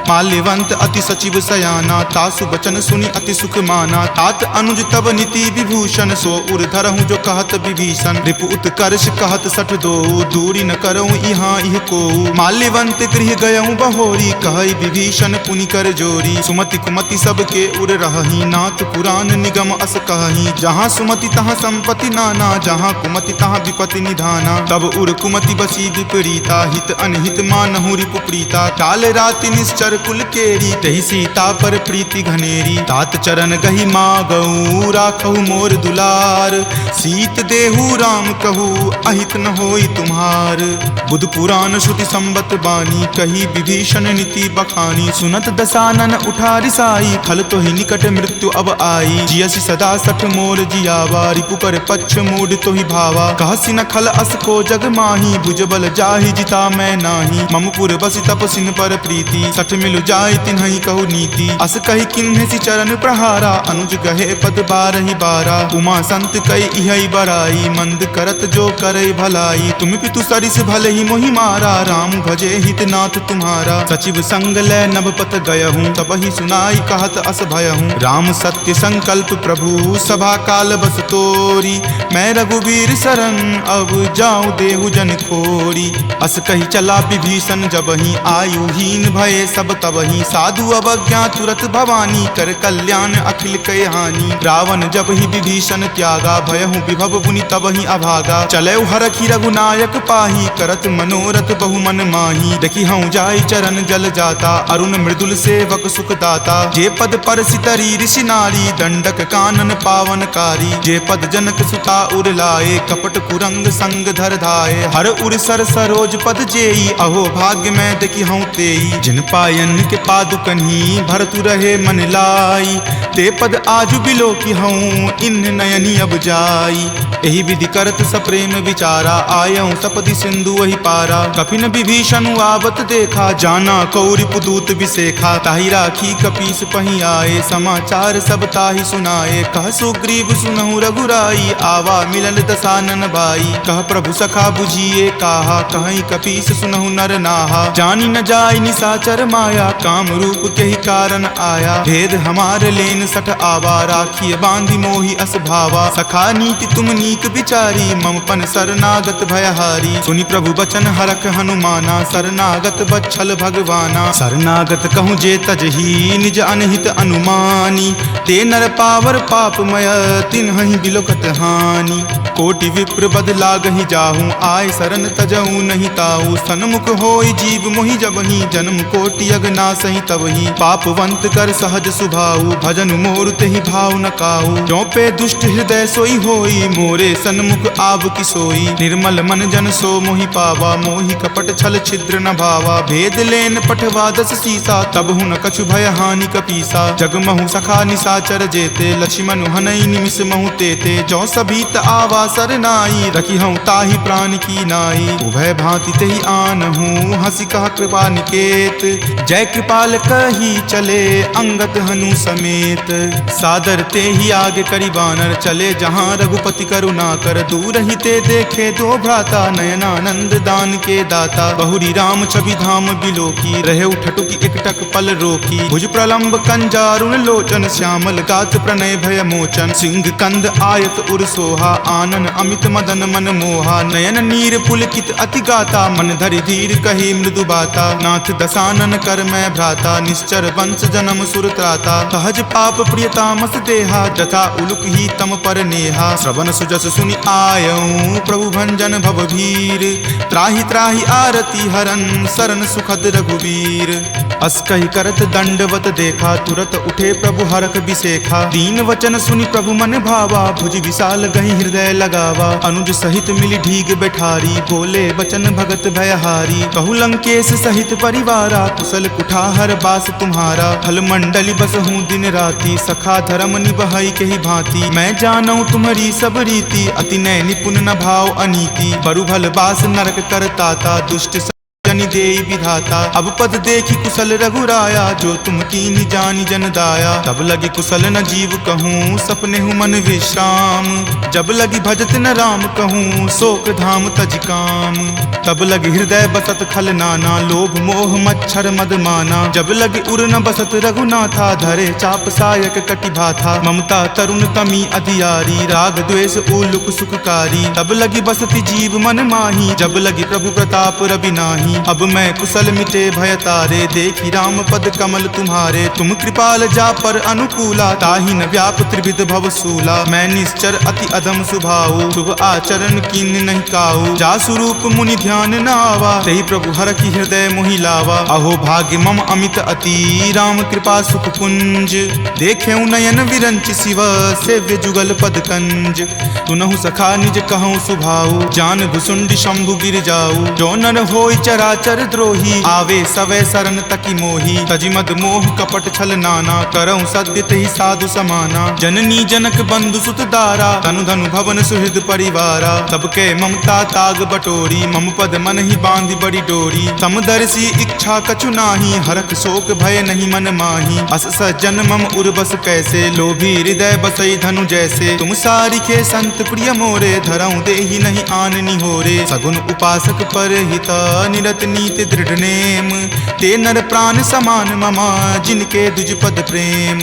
माल्यवंत अति सचिव सयाना तासु बचन सुनि अति सुख माना। तात अनुज तब नीति विभूषण सो उर धरहूँ जो कहत विभीषण। रिपु उत्कर्ष कहत सठ दो दूरी न करऊँ यहाँ इह को। माल्यवंत गृह गयऊँ बहोरी कहई विभीषण पुनि कर जोरी। सुमति कुमति सबके उर रहही नाथ पुराण निगम अस कहही। जहाँ सुमति तहाँ संपत्ति नाना जहाँ कुमति तहाँ विपत्ति निधाना। तब उर कुमति बसी विपरीता हित अनहित मानहु रिपु प्रीता। काल राति निश्चर कुल केरी तहि सीता पर प्रीति घनेरी। तात चरण गहि मागऊ राखहु मोर दुलार। सीत देहु राम कहू अहित न होई तुम्हार। बुध पुराण श्रुति संबत बानी कही विभीषण नीति बखानी। सुनत दसानन उठा रिसाई खल तो ही निकट मृत्यु अब आई। जियसि सदा सठ मोर जियावा रिपु पर पक्ष मूड तो ही भावा। कहसि न खल अस को जग माही भुजबल जाहि जिता मैं नाही। ममपुर बसि तपसिन पर प्रीति सठ मिलु जाय तिन्हि कहु नीति। अस कही किन्हेसि चरण प्रहारा अनुज गहे पद बारहि बारा। उमा संत कई इहै बराई मंद करत जो करई भलाई। तुम पितु सरिस भले ही मोहि मारा राम भजे हित नाथ तुम्हारा। सचिव संग लै नभ पत गयहूँ तब ही सुनाई कहत अस भयहूँ। राम सत्य संकल्प प्रभु सभा काल बस तोरी। मैं रघुवीर शरण अब जाऊँ देहु जन खोरी। अस कही चला विभीषण जबहि आयुहीन भये सब तबहि। साधु अवज्ञा तुरत भवानी कर कल्याण अखिल कय हानि। रावण जब ही विभीषण त्यागा भयहु विभव बुनि तबहि अभागा। चले हरखि रघुनायक पाही करत मनोरथ बहु मन माही। देखि हूँ जाई चरण जल जाता, अरुण मृदुल सेवक सुख दाता। जे पद पर सितरी ऋषि नारी, दंडक कानन पावनकारी। जे पद जनक सुता उर लाए, कपट कुरंग संग धर धाये। हर उर सर सरोज पद जेई, अहो भाग्य में देखी हूँ तेई। जिन पायन के पादुकन्ही, भरतु रहे मन लाई। ते पद आजु बिलो की हूँ, इन नयनी अब जाई। एहि विधि करत सप्रेम विचारा, आयऊँ सपदि सिंधु वही पारा। कपिन विभीषण आवत देखा, जाना कौरि पुदूत विसेखा। ताहि राखी कपीस पही आए, समाचार सब ताहि सुनाए। कह सुग्रीव सुनहु रघुराई, आवा मिलल दसानन भाई। कह प्रभु सखा बुझिए काहा, कहीं कपीस सुनहु नर नाहा। जानी न जाय निसाचर माया, काम रूप के ही कारण आया। भेद हमार लेन सठ आवा, राखिए बांधि मोहि अस भावा। सखा नीति तुम नीक विचारी, मम पन शरणागत भयहारी। सुनि प्रभु बचन हरख हनुमाना, शरणागत बच्छल भगवाना। शरणागत कहूँ जे तजही, निज अनहित अनुमानी। ते नर पावर पापमय, तिन्हहि बिलोकत हानि। कोटि विप्र बद लागहि जाहूँ, आय शरण तजहूँ नहीं ताऊ। सन्मुख होय जीव मोहि जबहि, जन्म कोटि अगनासहि तबहि। पापवंत कर सहज सुभाऊ, भजन मोर तेहि भाव न काऊ। जो पे दुष्ट हृदय सोई होई, मोरे सन्मुख आव की सोई। निर्मल मन जन सो मोहि पावा, मोहि कपट छल छिद्र न भावा। भेद लेन पठवा दस सीसा, तब हुन कछु भय हानि कपीसा। जगमहु सखा निसाचर जेते, लक्ष्मण हनई निमिष महु तेते। जो सभीत आवा सरनाई, रखी हूँ ताहि प्राण की नाई। उभय भांति तेहि आनहूँ, हंसी कहा कृपा निकेत। जय कृपाल कही चले, अंगत हनु समेत। सादर ते ही आगे करी बानर, चले जहाँ रघुपति करुणा कर। दूर ही ते देखे दो भ्राता, नयनानंद दान के दाता। बहुरी राम छवि धाम बिलोकी, रहे उठटुकी एकटक पल रोकी। भुज प्रलंब कंजारुण लोचन, श्यामल गात प्रणय भय मोचन। सिंह कंद आयत उर सोहा, आनन अमित मदन मन मोहा। नयन नीर पुलकित अति गाता, मन धरि धीर कही मृदु बाता। नाथ दसानन कर मैं भ्राता, निश्चर वंश जन्म सुर त्राता। सहज पाप प्रियतामस देहा, जथा उलुक ही तम पर नेहा। श्रवण सुजस सुनि आयऊँ, प्रभु भंजन भवभीर। त्राहि त्राहि आरती हरन, शरण सुखद रघुवीर। अस कहि करत दंडवत देखा, तुरत उठे प्रभु हरख बिसेखा। दीन वचन सुनि प्रभु मन भावा, भुज विशाल गहि हृदय लगावा। अनुज सहित मिली ढीग बैठारी, बोले बचन भगत भयहारी। कहु लंकेश सहित परिवारा, कुशल कुठार बास तुम्हारा। फल मंडली बस हूँ दिन राति, सखा धर्म निबहई के ही भांति। मैं जानऊँ तुम्हारी सब रीति, अति नय निपुण न भाव अनीति। बरु भल बास नरक करताता, दुष्ट जनि देई विधाता। अब पद देखी कुशल रघुराया, जो तुम कीन्ही जानी जन दाया। तब लगी कुशल न जीव कहूँ, सपने हूँ मन विश्राम। जब लगी भजत न राम कहूँ, शोक धाम तज काम। तब लगी हृदय बसत खल नाना, लोभ मोह मच्छर मद माना। जब लगी उर न बसत रघुनाथा, धरे चाप सायक कटि भाथा। ममता तरुण तमी अधियारी, राग द्वेष उलुक सुखकारी। तब लगी बसती जीव मन माही, जब लगी प्रभु प्रताप रवि नाही। अब मैं कुशल मिटे भय तारे, देखी राम पद कमल तुम्हारे। तुम कृपाल जा पर अनुकूला, ताहि न व्याप त्रिविध भव सूला। मैं निश्चर अति अधम सुभाऊ, शुभ आचरण कीन नहीं काऊ। जा स्वरूप मुनि ध्यान न आवा, तेहि प्रभु हर की हृदय मोहि लावा। अहो भाग्य मम अमित अति, राम कृपा सुख पुंज। देखे नयन विरंच शिव, सेव्य जुगल पद कंज। तुनहु सखा निज कहूँ सुभाऊ, जान भुसुंडी शंभु गिर जाऊ। जो नर होय चराचर द्रोही, आवे सवै शरण तकी मोही। तजि मद मोह कपट छल नाना, करऊँ सद्य तेहि साधु समाना। जननी जनक बंधु सुत दारा, तनु धनु भवन सुहृद परिवारा। सबके ममता ताग बटोरी, मम पद मन ही बांधि बड़ी डोरी। समदर्शी इच्छा कछु नाही, हरख शोक भय नहीं मन माही। अस सज्जन मम उर्वस कैसे, लोभी हृदय बसई धनु जैसे। तुम सारिखे संत प्रिय मोरे, धरऊँ देहि नहीं आन निहोरे। सगुन उपासक पर हिता, निरत नीति दृढ़ नेम। ते नर प्राण समान ममा, जिनके दुज पद प्रेम।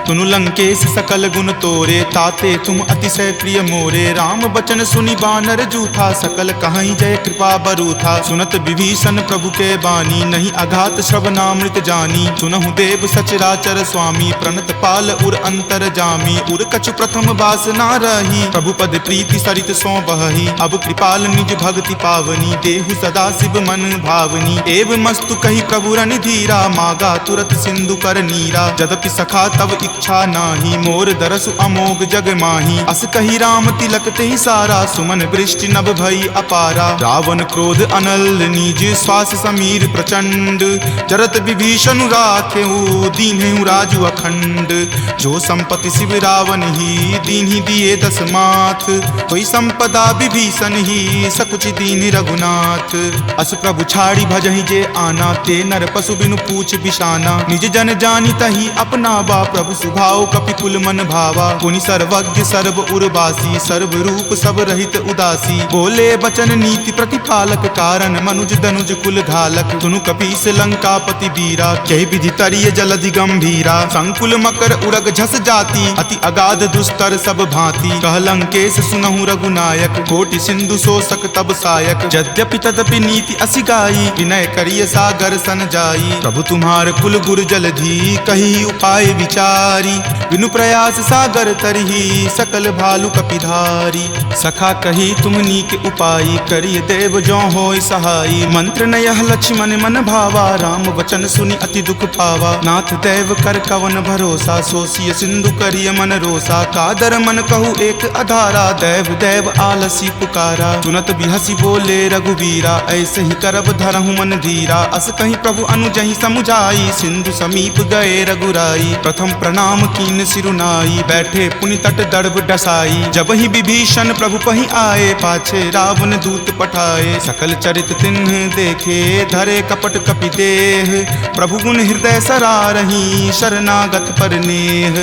तुनु लंकेश सकल गुण तोरे, ताते तुम अतिशय प्रिय मोरे। राम बचन सुनि बानर जूथा, सकल कहाई जय कृपा बरूथा। सुनत विभीषण प्रभु के बानी, नहीं अघात श्रवणामृत जानी। सुनहु देव सचराचर स्वामी, प्रणत पाल उर अंतर जामी। उर कछु प्रथम बास ना रही, प्रभु पद प्रीति सरित सो बहही। अब कृपाल निज भक्ति पावनी, देहु सदा शिव मन भावनी। एव मस्तु कही प्रभु रन धीरा, मागा तुरत सिंधु कर नीरा। जदपि सखा तब इच्छा नाही, मोर दरसु अमोघ जग माही। अस कही राम तिलक ते सारा, सुमन वृष्टि नभ भई अपारा। रावण क्रोध अनल निज, श्वास समीर प्रचंड। जरत विभीषण राखेऊ, दीन्हु राजु अखंड। जो संपत्ति शिव रावण ही, दीन्हि दिए दस माथ। कोई संपदा विभीषण ही, सकुच दीन रघुनाथ। अस प्रभु छाड़ी भजहि जे आना, ते नर पशु बिनु पूछ बिशाना। निज जन जानी तही अपना बा, प्रभु सुभाव कपि कुल मन भावा। पुनि सर्वज्ञ सर्व उर्वासी, सर्व रूप सब रहित उदासी। बोले बचन नीति प्रतिपालक, कारण मनुज दनुज कुल घालक। सुनु कपीस लंकापति वीरा, कहि विधि तरिय जलधि गंभीरा। संकुल मकर उरग झस जाति, अति अगाध दुस्तर सब भांति। कह लंकेश सुनहु रघुनायक, कोटि सिंधु शोषक तब सायक। यद्यपि तदपि नीति असि गाई, विनय करिय सागर सन जाई। प्रभु तुम्हार कुल गुर जलधि, कही उपाय विचारी। बिनु प्रयास सागर तरही, सकल भालु कपिधारी। सखा कही तुम नीक उपाय, करिय देव जो होय सहाई। मंत्र नयह लक्ष्मण मन भावा, राम वचन सुनि अति दुख पावा। नाथ देव कर कवन भरोसा, सोसिय सिंधु करिय मन रोसा। कादर मन कहु एक अधारा, देव देव आलसी पुकारा। सुनत बिहसी बोले रघुवीरा, ऐसे ही करब धरहु मन धीरा। अस कहीं प्रभु अनुजहि समुझाई, सिंधु समीप गए रघुराई। प्रथम प्रणाम कीन सिरुनाई, बैठे पुनि तट दर्भ डसाई। जब ही विभीषण प्रभु पहि आए, पाछे रावण दूत पठाए। सकल चरित तिन्ह देखे, धरे कपट कपि देह। प्रभु गुण हृदय सरारही, शरणागत पर नेह।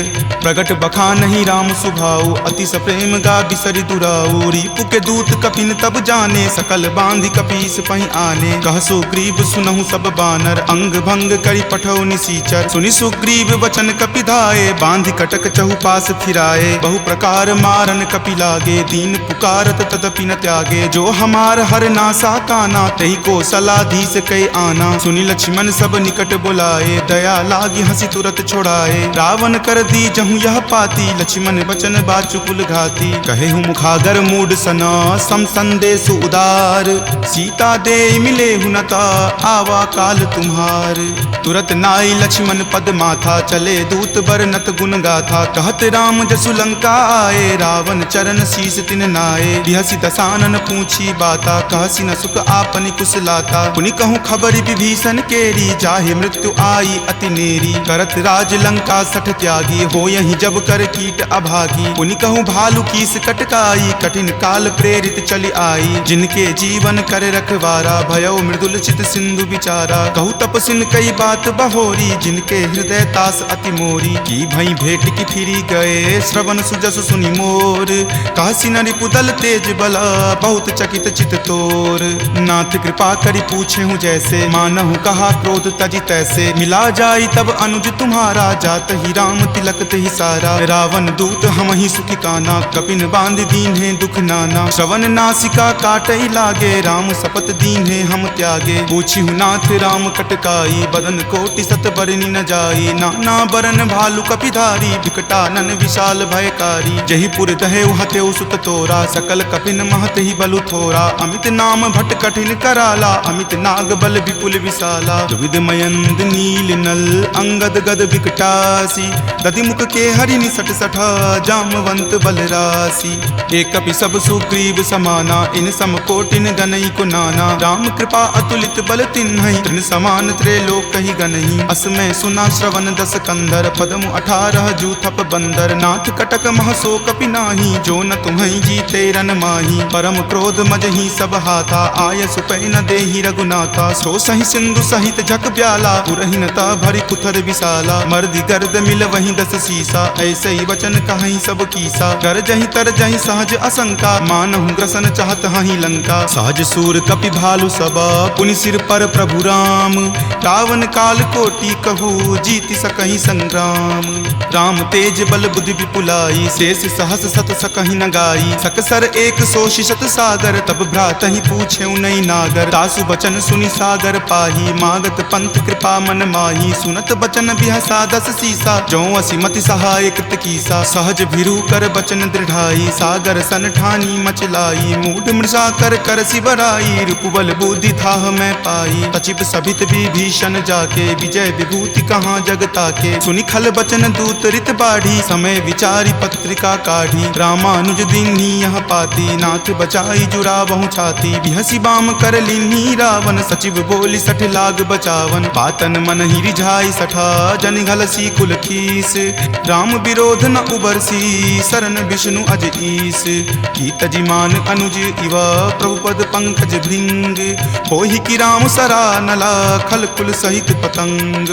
प्रगट बखानहि राम सुभाऊ, अति सप्रेम गा बिसरि दुराऊ। रिपु के दूत कपिन तब जाने, सकल बांधि कपीस पहि आने। कह सुग्रीव सुनहु सब बानर, अंग भंग करि पठौ निसीचर। सुनि सुग्रीव वचन कपि धाये, बांधि कटक चहुपास फिराए। बहु प्रकार मारन कपि लागे, दीन पुकारत तदपि न त्यागे। जो हमार हर नासा काना, तहि को सलाधीस कई आना। सुनि लक्ष्मण सब निकट बुलाए, दया लागी हंसी तुरत छोड़ाए। रावण कर दी जहु यह पाती, लक्ष्मण बचन बाचु कुल घाती। कहे हूँ मुखागर मूड सना, सम संदेश उदार। सीता दे मिले हुनता, आवा काल तुम्हार। तुरत नाई लक्ष्मण पद माथा, चले दूत बरनत गुण गाथा। कहत राम जसु लंका आए, रावण चरण शीस तिन नाये। बिहसी दसानन पूछी बाता, कहसी न सुख आपनि कुशलाता। पुनि कहूँ खबरि विभीषण केरी, जाहे मृत्यु आई अति नेरी। करत राज लंका सठ त्यागी, हो यही जब कर कीट अभागी। पुनि कहूँ भालू कीस कटकाई, कठिन काल प्रेरित चली आई। जिनके जीवन कर रखवारा, भयो मृदुल चित सिंधु विचारा। कहूँ तपसिन कई बात बहोरी, जिनके हृदय तास अति मोरी। की भई भेंट की फिरी गए, श्रवण सुजस सुनि मोर। कहसी न रिपुदल तेज बला, बहुत चकित चित तोर। नाथ कृपा करि पूछे हूँ जैसे, मानहु कहा क्रोध तजी तैसे। मिला जाई तब अनुज तुम्हारा, जात ही राम तिलक तेहि सारा। रावण दूत हम ही सुखी काना, कपिन बांध दीन है दुख नाना। श्रवण नासिका काटई लागे, राम शपथ दीन है हम त्यागे। पूछी हूँ नाथ राम कटकाई, बदन कोटि सत बरनी न जाई। नाना बरन भालु कपिधारी, विकटानन विशाल भयकारी। जही पुर दहेउ हतेउ सुत तोरा, सकल कपिन महत ही बलु थोरा। अमित नाम भट कठिन कराला, अमित नाग बल विपुल विशाला। द्विविध मयंद नील नल, अंगद गद विकटासी। दधि मुख के हरि निसट सठा, जामवंत बलरासी। एक कपि सब सुग्रीव समाना, इन सम कोटिन गनई को नाना। राम कृपा अतुलित बल तिन्हई, तृण समान त्रैलोक कहि गनहि। असमय सुना श्रवण दस कंधर, पदमु 18 जूथप बंदर। नाथ कटक महसो कपि नाही, जो न तुम्हई जीते रन माही। परम क्रोध मजहि सब हाथा, आय सुपै न देहि रघुनाथा। सो सहि सिंधु सहित झक ब्याला, पुरहिनता भरि पुथर विशाला। मर्दि गर्द मिल वहीं दस सीसा, ऐसे ही वचन कहीं सब कीसा। कर जहि तर जहि सहज असंका, मानहु ग्रसन चाहत हहि लंका। सहज सूर कपि भालु सबा, पुनि सिर पर प्रभु राम। रावण काल कोटि कहू, जीति सकहि संग्राम। राम तेज बल बुद्धि विपुलाई, शेष सहस सत सकहि न गाई। सकसर एक सोषि शत सागर, तब भ्रातहि पूछे नई नागर। तासु बचन सुनि सागर पाही, मागत पंथ कृपा मन माही। सुनत बचन बिहसा दस सीसा, जो असिमति सहाय कृत कीसा। सहज भिरू कर बचन दृढ़ाई, सागर सन ठानी मचलाई। मूढ़ मृषा कर कर सिबराई, रिपुबल बुद्धि थाह मैं पाई। सचिव सभित विभीषण जाके विजय विभूति कहाँ जगता के। सुनि खल बचन दूत रित बाढ़ी समय विचारी पत्रिका काढ़ी। रामानुज दीन्ही यह पाती नाथ बचाई जुड़ावहु छाती। बिहसी बाम कर लीन्ही रावण सचिव बोली सठ लाग बचावन। बातन मन ही रिझाई सठा जन घलसी कुल खीस। राम विरोध न उबरसी शरण विष्णु अज ईस। की तजिमान अनुज इव प्रभुपद पंकज भृंग। होहि की राम सरा नला खल कुल सहित पतंग।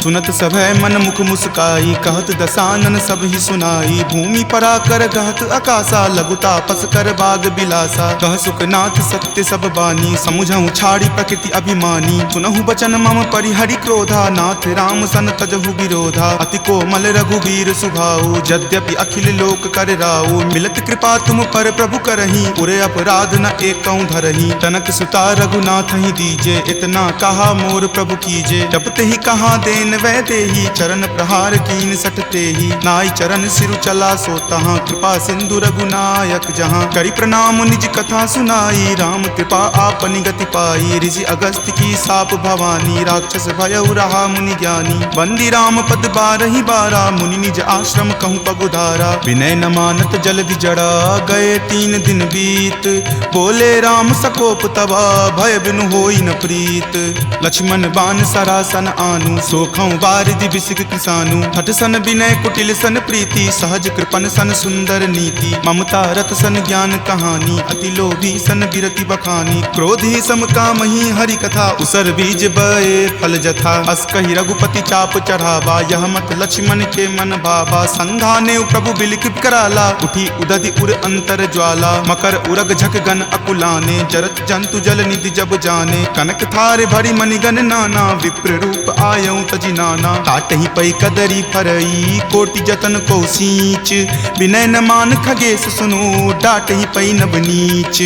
सुनत सभय मन मुख मुस्काई कहत दसानन सब ही सुनाई। भूमि परा कर कहत आकाशा लघुता पस कर बाग बिलासा। कह सुखनाथ सत्य सब बानी समुझहु छाड़ी प्रकृति अभिमानी। सुनहु बचन मम परिहरि क्रोधा नाथ राम सन तजहु विरोधा। अति कोमल रघुवीर सुभाऊ यद्यपि अखिल लोक कर राऊ। मिलत कृपा तुम पर प्रभु करही उरे अपराध न एकऊं धरही। तनक सुता रघुनाथ ही दीजे इतना कहा मोर प्रभु कीजे। जपते ही कहा देन वै देही चरण प्रहार कीन सटते ही। नाई चरण सिरु चला सो तहाँ कृपा सिंधु रघुनायक जहाँ। करी प्रणाम निज कथा सुनाई राम कृपा आपनि गति पाई। ऋषि अगस्त्य की साप भवानी राक्षस भयउ रहा मुनि ज्ञानी। बंदी राम पद बारहि बारा मुनि निज आश्रम कहूँ पगुधारा। विनय न मानत जल्दि जड़ा गए 3 दिन बीत। बोले राम सकोप तबा भय बिनु होई न प्रीत। लक्ष्मण बान सरासन आनु सोखऊं बारिधि बिसिक किसानु। हठ सन विनय कुटिल सन प्रीति सहज कृपन सन सुंदर नीति। ममता रत सन ज्ञान कहानी अति लोभी सन बिरति बखानी। क्रोधी सम कामहि हरि कथा उसर बीज बए फल जथा। अस कहि रघुपति चाप चढ़ावा यह मत लक्ष्मण के मन भावा। संघाने प्रभु बिलिक कराला उठी उदधि उर अंतर ज्वाला। मकर उरग झक गन अकुलाने जरत जंतु जल निधि जब जाने। कनक थार भरी मणिगन नाना विप्र रूप आयऊ तजि नाना। काटहि पै कदरी फरई कोटि जतन को सींच। विनय न मान खगेश सुनो डाटहि पै नब नीच।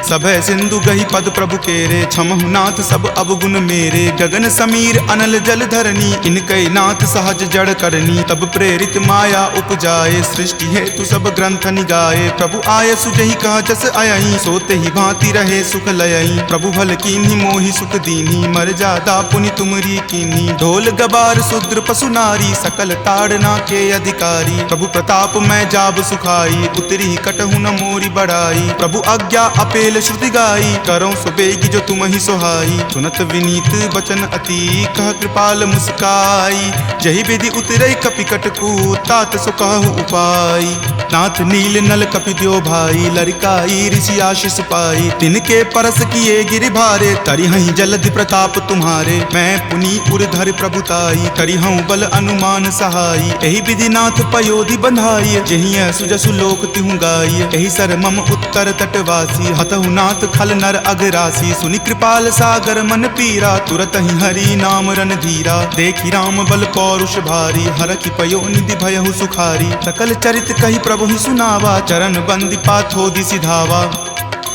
सभय सिंधु गहि पद प्रभु केरे क्षमहु नाथ सब अवगुण मेरे। गगन समीर अनल जल धरनी इनकै नाथ सहज जड़ करनी। तब प्रेरित माया उपजाए सृष्टि हेतु सब ग्रंथ निगाए। प्रभु आय सुजहि कह जस अयहि सोते ही भांति रहे सुख लयहि। प्रभु भल कीन्ही मोहि सुख दीन्ही मर्यादा पुनि तुमरी कीन्ही। ढोल गबार शूद्र पशु नारी सकल ताड़ना के अधिकारी। प्रभु प्रताप मैं जाब सुखाई उतरी कटहु न मोरी बढ़ाई। प्रभु आज्ञा अपेल श्रुति गाई करो सुबेगी जो तुम ही सोहाई। सुनत विनीत बचन अति कह कृपाल मुस्काई। जहि विधि उतरई कपि कटकू तात सो कहु उपाय। नाथ नील नल कपि द्यो भाई लरिकाई ऋषि आशीष पाई। तिनके परस किए गिरि भारे तरिहहि जलधि प्रताप तुम्हारे। मैं पुनि उर्धर प्रभुताई करिहऊं बल अनुमान सहाई। एहि विधि नाथ पयोधि बंधाई जहिं सुजसु लोक तिहु गाई। एहि सर मम उत्तर तटवासी हतहु नाथ खल नर अघरासी। सुनि कृपाल सागर मन पीरा तुरत ही हरि नाम रन धीरा। देखि राम बल पौरुष भारी हरखि पयो निधि भयहु सुखारी। सकल चरित कहि प्रभु ही सुनावा चरण बंदी पाथोदि सिधावा।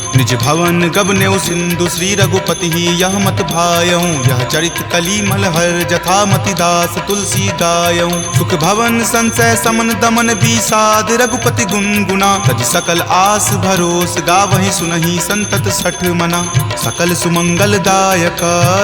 निज भवन गबनेउ सिंधु श्री रघुपति ही यह मत भायऊं। यह चरित कली मलहर जथा मति दास तुलसी गायऊं। सुख भवन संशय समन दमन विषाद रघुपति गुनगुना। तज सकल आस भरोस गावहि सुनहि संतत सठ मना। सकल सुमंगल दायक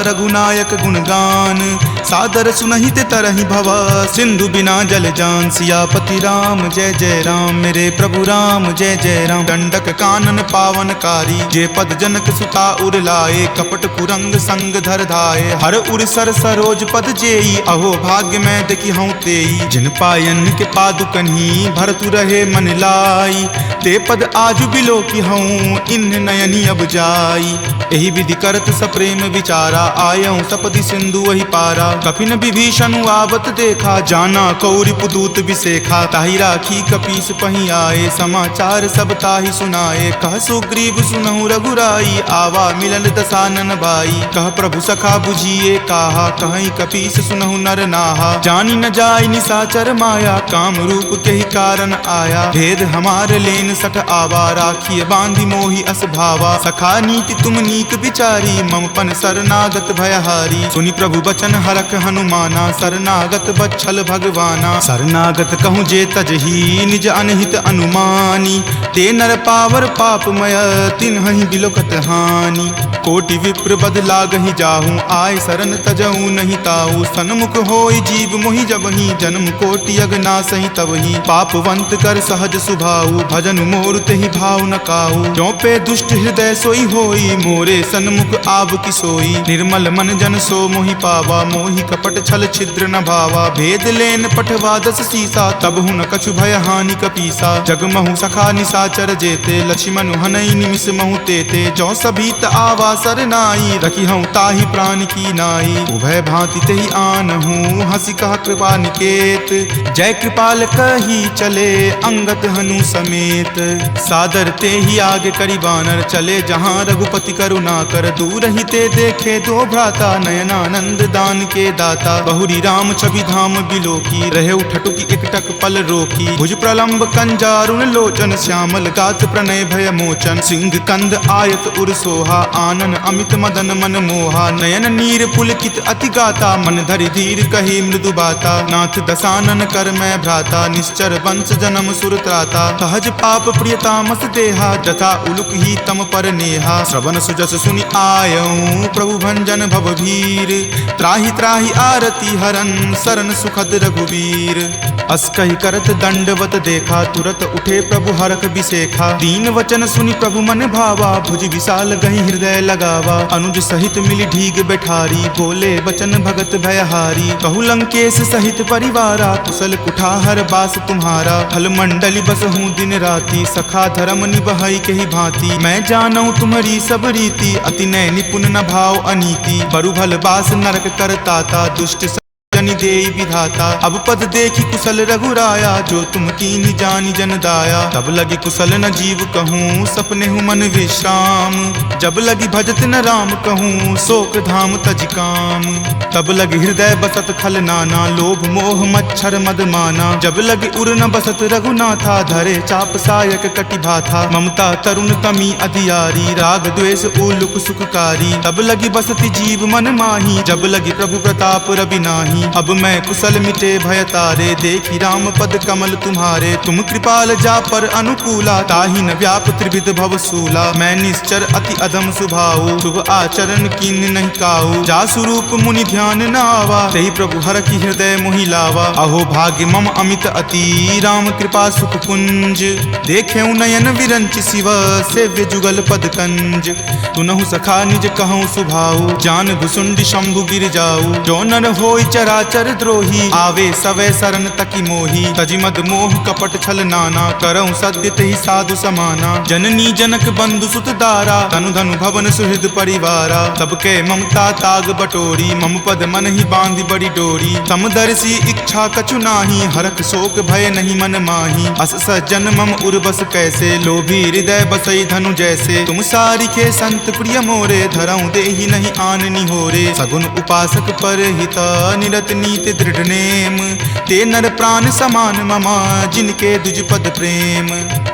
रघुनायक गुणगान सादर सुनहि ते तरहि भव। सिंधु बिना जल जान सियापति राम जय जय राम। मेरे प्रभु राम जय जय राम। दंडक कानन पावन कारी जे पद जनक सुता उर लाए। कपट कुरंग संग धर धाये हर उर सर सरोज पद जेई। अहो भाग्य मैं देखी हूँ तेई जिन पायन के पादुकन्ही भरतु रहे मन लाई। ते पद आजु बिलो की हूँ इन नयनी अब जाई। एहि विधि करत सप्रेम विचारा आयऊं सपदि सिंधु वही पारा। कपिन विभीषण आवत देखा जाना कौरि पुदूत विसेखा। ताहि राखी कपीस पही आए समाचार सब ताहि सुनाए। कह सुग्रीव सुनहु रघुराई आवा मिलल दसानन भाई। कह प्रभु सखा बुझिए काहा कहीं कपीस सुनहु नर नाहा। जानी न जाय निसाचर माया काम रूप के ही कारण आया। भेद हमार लेन सठ आवा राखिय बांधी मोहि अस भावा। सखा नीति तुम नीक विचारी मम पन शरणागत भयहारी। सुनि प्रभु बचन हरख रख हनुमाना, शरणागत बच्छल भगवाना। शरणागत कहूँ जे तजही निज अनहित अनुमानी, ते नर पावर पापमय तिन्हि बिलोकत हानि। कोटि विप्र बद लागहि जाहूँ, आय शरण तजहूँ नहीं ताऊ। सन्मुख होय जीव मोहि जबहि, जन्म कोटि अगनासहि तबहि। पापवंत कर सहज सुभाऊ, भजन मोर तेहि भाव न काऊ। ज्यों पे दुष्ट हृदय सोई होई, मोरे सन्मुख आब की सोई। निर्मल मन जन सो मोहि पावा, मोहि कपट छल छिद्र न भावा। भेद लेन पठवा दस सीसा, तब हुन कछु भय हानि कपीसा। जगमहु सखा निसाचर जेते, लक्ष्मण हनई निमिष महु तेते। ज्यों सभीत आवा सरनाई, रखी हूँ ताहि प्राण की नाई। उभय भांति तेहि आनहूँ, हंसी कहा कृपा निकेत। जय कृपाल कही चले, अंगत हनु समेत। सादर ते ही आगे करी बानर, चले जहाँ रघुपति करुणा कर। दूर ही ते देखे दो भ्राता, नयनानंद दान के दाता। बहुरी राम छवि धाम बिलोकी, रहे उठटुकी एकटक पल रोकी। भुज प्रलंब कंजारुण लोचन, श्यामल गात प्रणय भय मोचन। सिंह कंद आयत उर सोहा, आनन अमित मदन मन मोहा। नयन नीर पुलकित अति गाता, मन धरि धीर कही मृदु बाता। नाथ दसानन कर मैं भ्राता, निश्चर वंश जन्म सुर त्राता। सहज पाप प्रियतामस देहा, जथा उलुक ही तम पर नेहा। श्रवण सुजस सुनि आयऊँ, प्रभु भंजन भवभीर। त्राहि त्राहि आरती हरन, शरण सुखद रघुवीर। अस कहि करत दंडवत देखा, तुरत उठे प्रभु हरख बिसेखा। दीन वचन सुनि प्रभु मन भावा, भुज विशाल गहि हृदय लगावा। अनुज सहित मिली ढीग बैठारी, बोले बचन भगत भयहारी। कहु लंकेश सहित परिवारा, कुशल कुठाहर बास तुम्हारा। फल मंडली बस हूँ दिन राति, सखा धर्म निबहई केहि भांति। मैं जानऊँ तुम्हारी सब रीति, अति नय निपुण न भाव अनीति। बरु भल बास नरक करताता, दुष्ट जनि देई विधाता। अब पद देखी कुशल रघुराया, जो तुम कीन्ही जानि जन दाया। तब लगी कुशल न जीव कहूँ, सपने हूँ मन विश्राम। जब लगी भजत न राम कहूँ, शोक धाम तज काम। तब लगी हृदय बसत खल नाना, लोभ मोह मच्छर मद माना। जब लगी उर न बसत रघुनाथा, धरे चाप सायक कटि भाथा। ममता तरुण तमी अधियारी, राग द्वेष उलुक सुखकारी। तब लगी बसति जीव मन माही, जब लगी प्रभु प्रताप रवि नाही। अब मैं कुशल मिटे भय तारे, देखी राम पद कमल तुम्हारे। तुम कृपाल जा पर अनुकूला, ताहि न व्याप त्रिविध भव सूला। मैं निश्चर अति अधम सुभाऊ, शुभ आचरण कीन नहीं काऊ। जा स्वरूप मुनि ध्यान न आवा, तेहि प्रभु हर की हृदय मोहि लावा। अहो भाग्य मम अमित अति, राम कृपा सुख पुंज। देखे नयन विरंच शिव, सेव्य जुगल पद कंज। तुनहु सखा निज कहूँ सुभाऊ, जान भुसुंडी शंभु गिर जाऊ। जो नर होय चराचर द्रोही, आवे सवै शरण तकी मोही। तजिमद मोह कपट छल नाना, करऊँ सत्य तेहि साधु समाना। जननी जनक बंधु सुत दारा, तनु धनु भवन सुहृद परिवारा। सबके ममता ताग बटोरी, मम पद मन ही बांधी बड़ी डोरी। समदर्शी इच्छा कछु नाही, हरख शोक भय नहीं मन माही। अस सज्जन मम उर्बस कैसे, लोभी हृदय बसई धनु जैसे। तुम सारिखे संत प्रिय मोरे, धरऊँ देहि नहीं आननी होरे। सगुन उपासक पर हित, निरत नीति दृढ़ नेम। ते नर प्राण समान ममा, जिनके दुज पद प्रेम।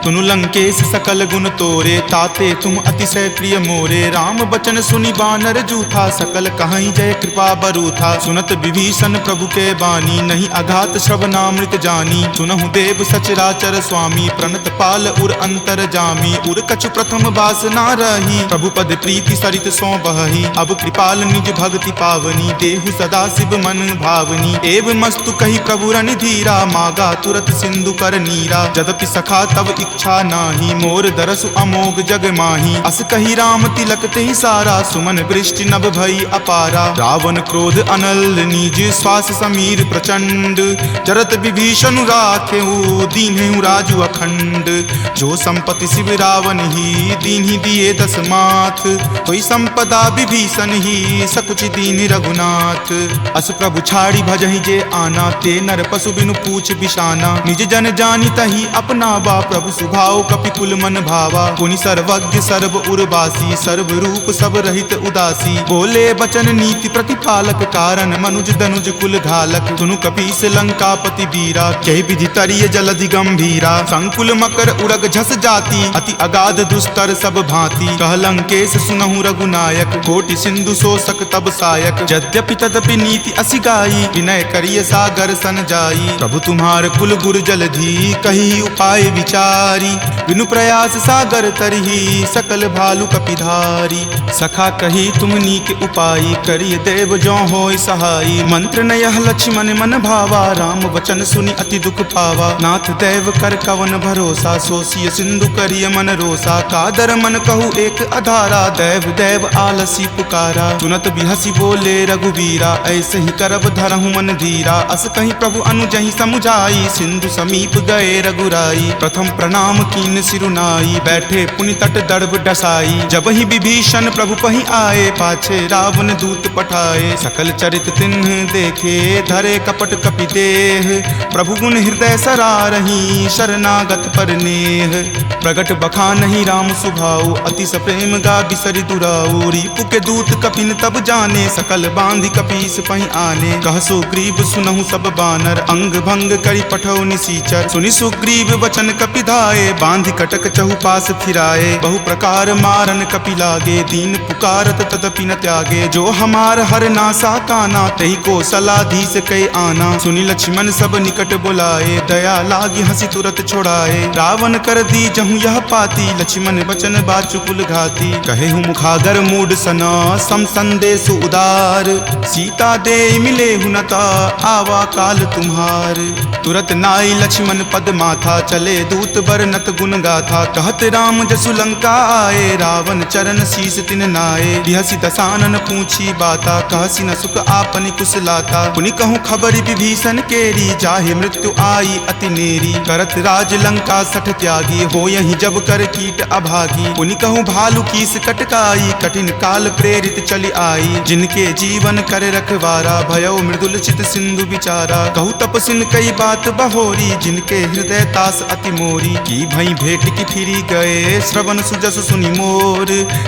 तुनु लंकेश सकल गुण तोरे, ताते तुम अतिशय प्रिय मोरे। राम बचन सुनि बानर जूथा, सकल कहीं जय कृपा बरूथा। सुनत विभीषण प्रभु के बानी, नहीं अघात श्रवणामृत जानी। सुनहु देव सचराचर स्वामी, प्रणत पाल उर अंतर जामी। उर कछु प्रथम बास ना रही, प्रभु पद प्रीति सरित सो बही। अब कृपाल निज भक्ति पावनी, देहु सदा शिव मन भावनी। एव मस्तु कही प्रभु रनि धीरा, मागा तुरत सिंधु कर नीरा। जदपि सखा तब इच्छा नाही, मोर दरसु अमोघ जग माही। अस कही राम तिलक तेहि सारा, सुमन वृष्टि नभ भई अपारा। रावण क्रोध अनल निज, श्वास समीर प्रचंड। जरत विभीषण राखेऊ, दीन्हेउ राजु अखंड। जो संपत्ति शिव रावण ही, दीन्हि दिए दस माथ। कोई संपदा विभीषण ही, सकुच दीन रघुनाथ। अस प्रभु छाड़ी भजहि जे आना, ते नर पशु बिनु पूछ बिशाना। निज जन जानी तही अपना बा, प्रभु सुभाव कपि कुल मन भावा। पुनि सर्वज्ञ सर्व उर्वासी, सर्व रूप सब रहित उदासी। बोले बचन नीति प्रतिपालक, कारण मनुज दनुज कुल घालक। सुनु कपीस लंकापति वीरा, कहि विधि तरिय जलधि गंभीरा। संकुल मकर उरग झस जाति, अति अगाध दुस्तर सब भांति। कह लंकेश सुनहु रघुनायक, कोटि सिंधु शोषक तब सायक। यद्यपि तदपि नीति असि गाई, विनय करिय सागर सन जाई। प्रभु तुम्हार कुल गुर जलधि, कही उपाय विचारी। बिनु प्रयास सागर तरही, सकल भालु कपिधारी। सखा कही तुम नीक उपाई, करिय देव जो होय सहाई। मंत्र न यह लक्ष्मण मन भावा, राम वचन सुनि अति दुख पावा। नाथ देव कर कवन भरोसा, सोसिय सिंधु करिय मन रोसा। कादर मन कहु एक अधारा, देव देव आलसी पुकारा। सुनत बिहसी बोले रघुवीरा, ऐसे ही करब धरहु मन धीरा। अस कहीं प्रभु अनुजहि समुझाई, सिंधु समीप गए रघुराई। प्रथम प्रणाम कीन सिरुनाई, बैठे पुनि तट दर्भ डसाई। जब ही विभीषण प्रभु पहि आए, पाछे रावण दूत पठाए। सकल चरित तिन्ह देखे, धरे कपट कपि देह। प्रभु गुण हृदय सरारही, शरणागत पर नेह। प्रगट बखानहि राम सुभाऊ, अति सप्रेम गा बिसरि दुराऊ। रिपु के दूत कपिन तब जाने, सकल बांधि कपीस पहि आने। कह सुग्रीव सुनहु सब बानर, अंग भंग करि पठौ निसीचर। सुनि सुग्रीव वचन कपि धाये, बांधि कटक चहुपास फिराए। बहु प्रकार मारन कपि लागे, दीन पुकारत तदपि न त्यागे। जो हमार हर नासा काना, तही को सलाधीस कै आना। सुनि लक्ष्मण सब निकट बुलाए, दया लागी हंसी तुरत छोड़ाए। रावण कर दी जहु यह पाती, लक्ष्मण बचन बाचुकुल घाती। कहे हूँ मुखागर मूड सना, सम संदेश उदार। सीता दे मिले हुनता, आवा काल तुम्हार। तुरत नाई लक्ष्मण पद माथा, चले दूत बरनत गुण गाथा। कहत राम जसु लंका आए, रावण चरण शीस तिन नाये। बिहसी दसानन पूछी बाता, कहसी न सुख आपनि कुशलाता। पुनि कहूँ खबरि विभीषण केरी, जाहे मृत्यु आई अति नेरी। करत राज लंका सठ त्यागी, हो यही जब कर कीट अभागी। पुनि कहूँ भालू कीस कटकाई, कठिन काल प्रेरित चली आई। जिनके जीवन करे रखवारा, भयो मृदुल चित सिंधु विचारा। कहूँ तपसिन कई बात बहोरी, जिनके हृदय तास अति मोरी। की भई भेंट की फिरी गए, श्रवण सुजस सुनि मोर।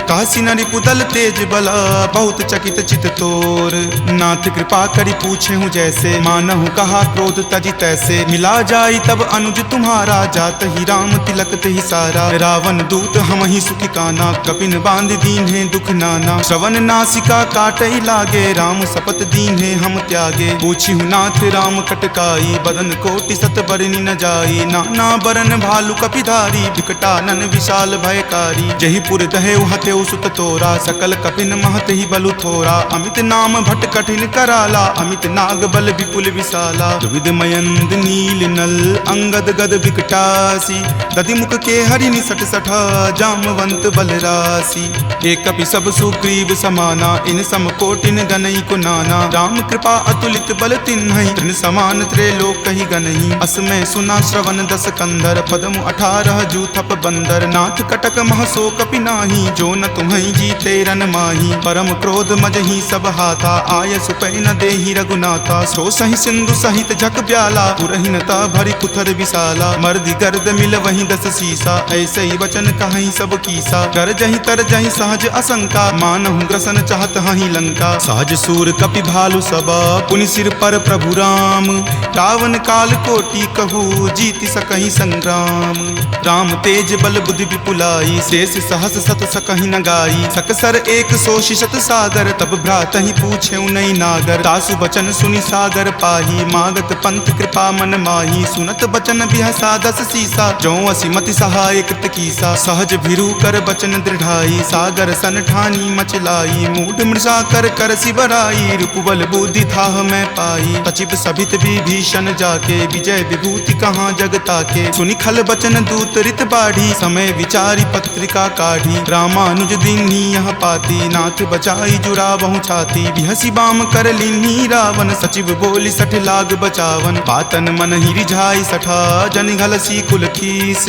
कहसी न रिपुदल तेज बला, बहुत चकित चित तोर। नाथ कृपा करि पूछे हूँ जैसे, मानहु कहा क्रोध तजि तैसे। मिला जाई तब अनुज तुम्हारा, जात ही राम तिलक तेहि सारा। रावण दूत हम ही सुखी काना, कपिन बांध दीन है दुख नाना। श्रवण नासिका काटई लागे, राम शपथ दीन है हम त्यागे। पूछी हूँ नाथ राम कटकाई, बदन कोटि सत बरनि न जाई। नाना बरन भालु कपिधारी, विकटानन विशाल भयकारी। जही पुर दहेउ हतेउ सुत तोरा, सकल कपिन महत ही बलु थोरा। अमित नाम भट कठिन कराला, अमित नाग बल विपुल विशाला। दुविध मयंद नील नल, अंगद गद विकटासी। दधि मुख के हरि निसट सठा, जामवंत बलरासी। एक कपि सब सुग्रीव समाना, इन सम कोटिन गनई को नाना। राम कृपा अतुलित बल तिन्हहि, तृण समान त्रैलोक कहि गनहि। अस में सुना श्रवण दस कंधर, पदम 18 जूथप बंदर। नाथ कटक महसो कपि नाही, जो न तुम्हि जीते रन माही। परम क्रोध मजहि सब हाथा, आय सुपै न देहि रघुनाथा। सो सहि सिंधु सहित झक ब्याला, पुरहिनता भरि पुथर विशाला। मर्दि गर्द मिल वहीं 10 सीसा, ऐसे ही वचन कहीं सब कीसा। कर जहि तर जहि सहज असंका, मानहु ग्रसन चाहत हहि लंका। सहज सूर कपि भालु सबा, पुनि सिर पर प्रभु राम। रावण काल कोटि कहू, जीति सकहि संग्राम। राम तेज बल बुद्धि विपुलाई, शेष सहस सत सकहि न गाई। सकसर एक सो शिशत सागर, तब भ्रातहि पूछे नई नागर। तासु बचन सुनि सागर पाही, मागत पंथ कृपा मन माही। सुनत बचन बिहसा 10 सीसा, जो असिमति सहाय कृत कीसा। सहज भिरु कर बचन दृढ़ाई, सागर सन ठानी मचलाई। मूढ़ मृषा कर कर सिवराई, रूपबल बुद्धि थाह मैं पाई। तचिप सभित विभीषण जाके, विजय विभूति कहाँ जग ताके। सुनि खल बचन दूत रित बाढ़ी, समय विचारी पत्रिका काढ़ी। रामानुज दीन्ही यह पाती, नाथ बचाई जुरावहु छाती। बिहसी बाम कर लीन्ही रावण, सचिव बोली सठ लाग बचावन। पातन मन ही रिझाई सठा, जन घलसी कुल खीस।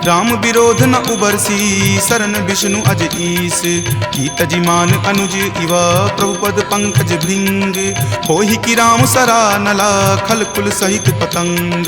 राम विरोध न उबरसी, शरण विष्णु अज ईस। की तजिमान अनुज इवा, प्रभुपद पंकज भृंग। होहि कि राम सरा नला, खल कुल सहित पतंग।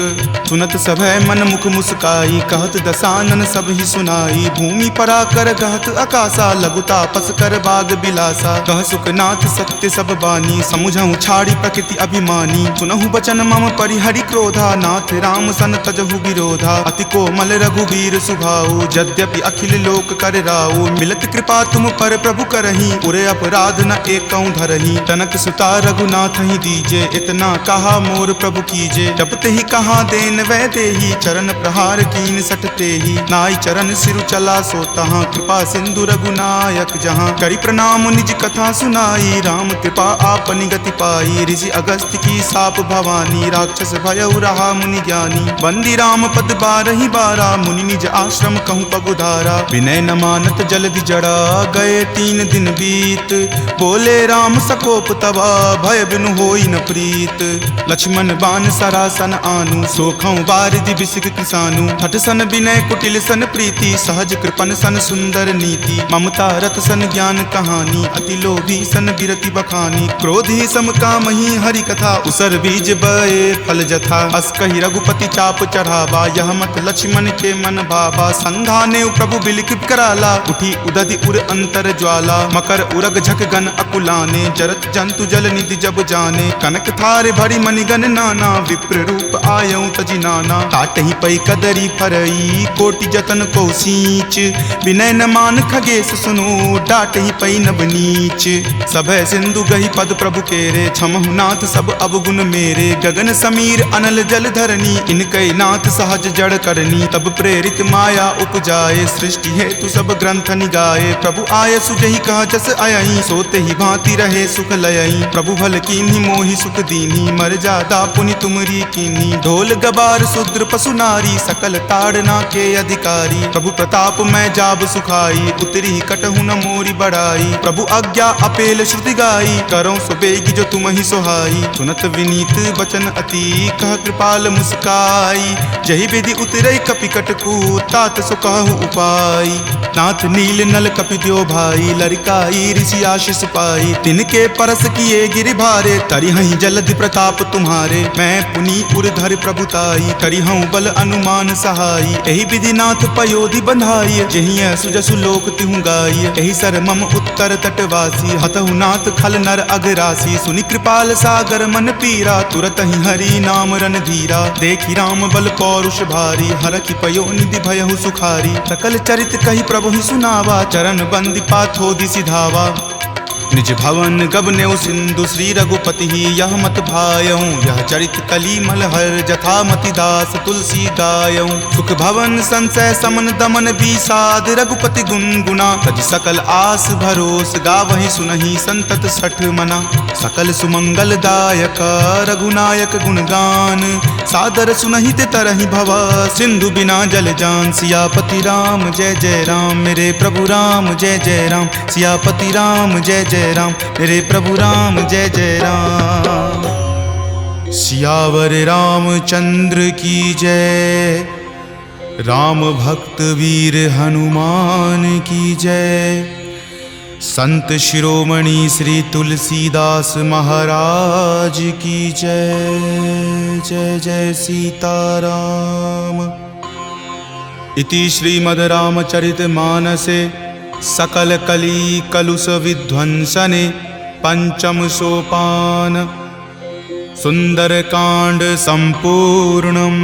सुनत सभय मन मुख मुस्काई, कहत दसानन सब ही सुनाई। भूमि पराकर गहत आकाशा, लघु तापस कर बाग बिलासा। कह सुखनाथ सत्य सब बानी, समुझहु छाड़ी प्रकृति अभिमानी। सुनहु बचन मम परिहरि क्रोधा, नाथ राम सन तजहु विरोधा। अति कोमल रघुवीर सुभाऊ, यद्यपि अखिल लोक कर राऊ। मिलत कृपा तुम पर प्रभु करही, उरे अपराध न एकौ धरही। तनक सुता रघुनाथ ही दीजे, इतना कहा मोर प्रभु कीजे। जब ते ही कहा देन वै देही, चरण प्रहार कीन सटते ही। नाई चरण सिरु चला सो तहाँ, कृपा सिंधु रघुनायक जहाँ। करि प्रणाम निज कथा सुनाई, राम कृपा आपनि गति पाई। ऋषि अगस्त्य की साप भवानी, राक्षस भयउ रहा मुनि ज्ञानी। बंदी राम पद बारहि बारा, मुनि निज आश्रम कहूँ पगुधारा। विनय न मानत जल्दि जड़ा, गए 3 दिन बीत। बोले राम सकोप तबा, भय बिनु होई न प्रीत। लक्ष्मण बान सरासन आनु, सोखौ बारिधि बिसिक किसानु। हठ सन विनय कुटिल सन प्रीति, सहज कृपन सन सुंदर नीति। ममता रथ सन ज्ञान कहानी, अति लोभी सन बिरति बखानी। क्रोधी सम कामहि हरि कथा, उसर बीज बए फल जथा। अस कहि रघुपति चाप चढ़ावा, यह मत लक्ष्मण के मन भावा। संधाने प्रभु बिलखित कराला, उठी उदधि उर अंतर ज्वाला। मकर उरग झक गन अकुलाने, जरत जंतु जल निधि जब जाने। कनक थार भरी मणिगन नाना, विप्र रूप आयौ तजि नाना। काटहि पै कदरी फरई, कोटि जतन को सींच। विनय न मान खगेश सुनो, डाटहि पै नब नीच। सभय सिंधु गहि पद प्रभु केरे, क्षमहु नाथ सब अवगुण मेरे। गगन समीर अनल जल धरनी, इनकै नाथ सहज जड़ करनी। तब प्रेरित माया उपजाए, सृष्टि हेतु सब ग्रंथ निगाए। प्रभु आय सुजहि कह जस अयहि, सोते ही भांति रहे सुख लयहि। प्रभु भल कीन्ही मोहि सुख दीन्ही, मर जादा पुनि तुमरी कीन्ही। ढोल गबार शूद्र पशु नारी, सकल ताड़ना के अधिकारी। प्रभु प्रताप मैं जाब सुखाई, उतरी कटहु न मोरी बढ़ाई। प्रभु आज्ञा अपेल श्रुति गाई, करो सुबेगी जो तुम ही सोहाई। सुनत विनीत बचन अति, कह कृपाल मुस्काई। जहि विधि उतरई कपि कटकू, तात सो कहु उपाय। नाथ नील नल कपि द्यो भाई, लरिकाई ऋषि आशीष पाई। तिनके परस किए गिरि भारे, तरिहहि जलधि प्रताप तुम्हारे। मैं पुनि उरधर प्रभुताई, करिहऊँ बल अनुमान सहाई। एहि विधि नाथ पयोधि बंधाई, जहिं सुजसु लोक तिहु गाई। एहि सर मम उत्तर तटवासी, हतहु नाथ खल नर अघरासी। सुनि कृपाल सागर मन पीरा, तुरत ही हरि नाम रन धीरा। देखि राम बल पौरुष भारी, हरखि पयो निधि भयहु सुखारी। सकल चरित कहि प्रभु ही सुनावा, चरण बंदी पाथोधि सिधावा। निज भवन गबनेउ सिंधु, श्री रघुपति ही यह मत भायऊँ। यह चरित कली मलहर, जथा मति दास तुलसी गायऊँ। सुख भवन संशय समन दमन बीसाद, रघुपति गुनगुना। तज सकल आस भरोस, गावहि सुनहि संतत सठ मना। सकल सुमंगल दायक, रघुनायक गुणगान। सादर सुनहि ते तरहि भव, सिंधु बिना जल जान। सियापति राम जय जय राम, मेरे प्रभु राम जय जय राम। सियापति राम जय जय राम, मेरे प्रभु राम जय जय राम। सियावर रामचंद्र की जय, राम भक्त वीर हनुमान की जय। संत शिरोमणि श्री तुलसीदास महाराज की जय। जय जय सीताराम। इति श्रीमद् रामचरित मानसे सकल कली कलुष विध्वंसने पंचम सोपान। सुंदर कांड संपूर्णम्।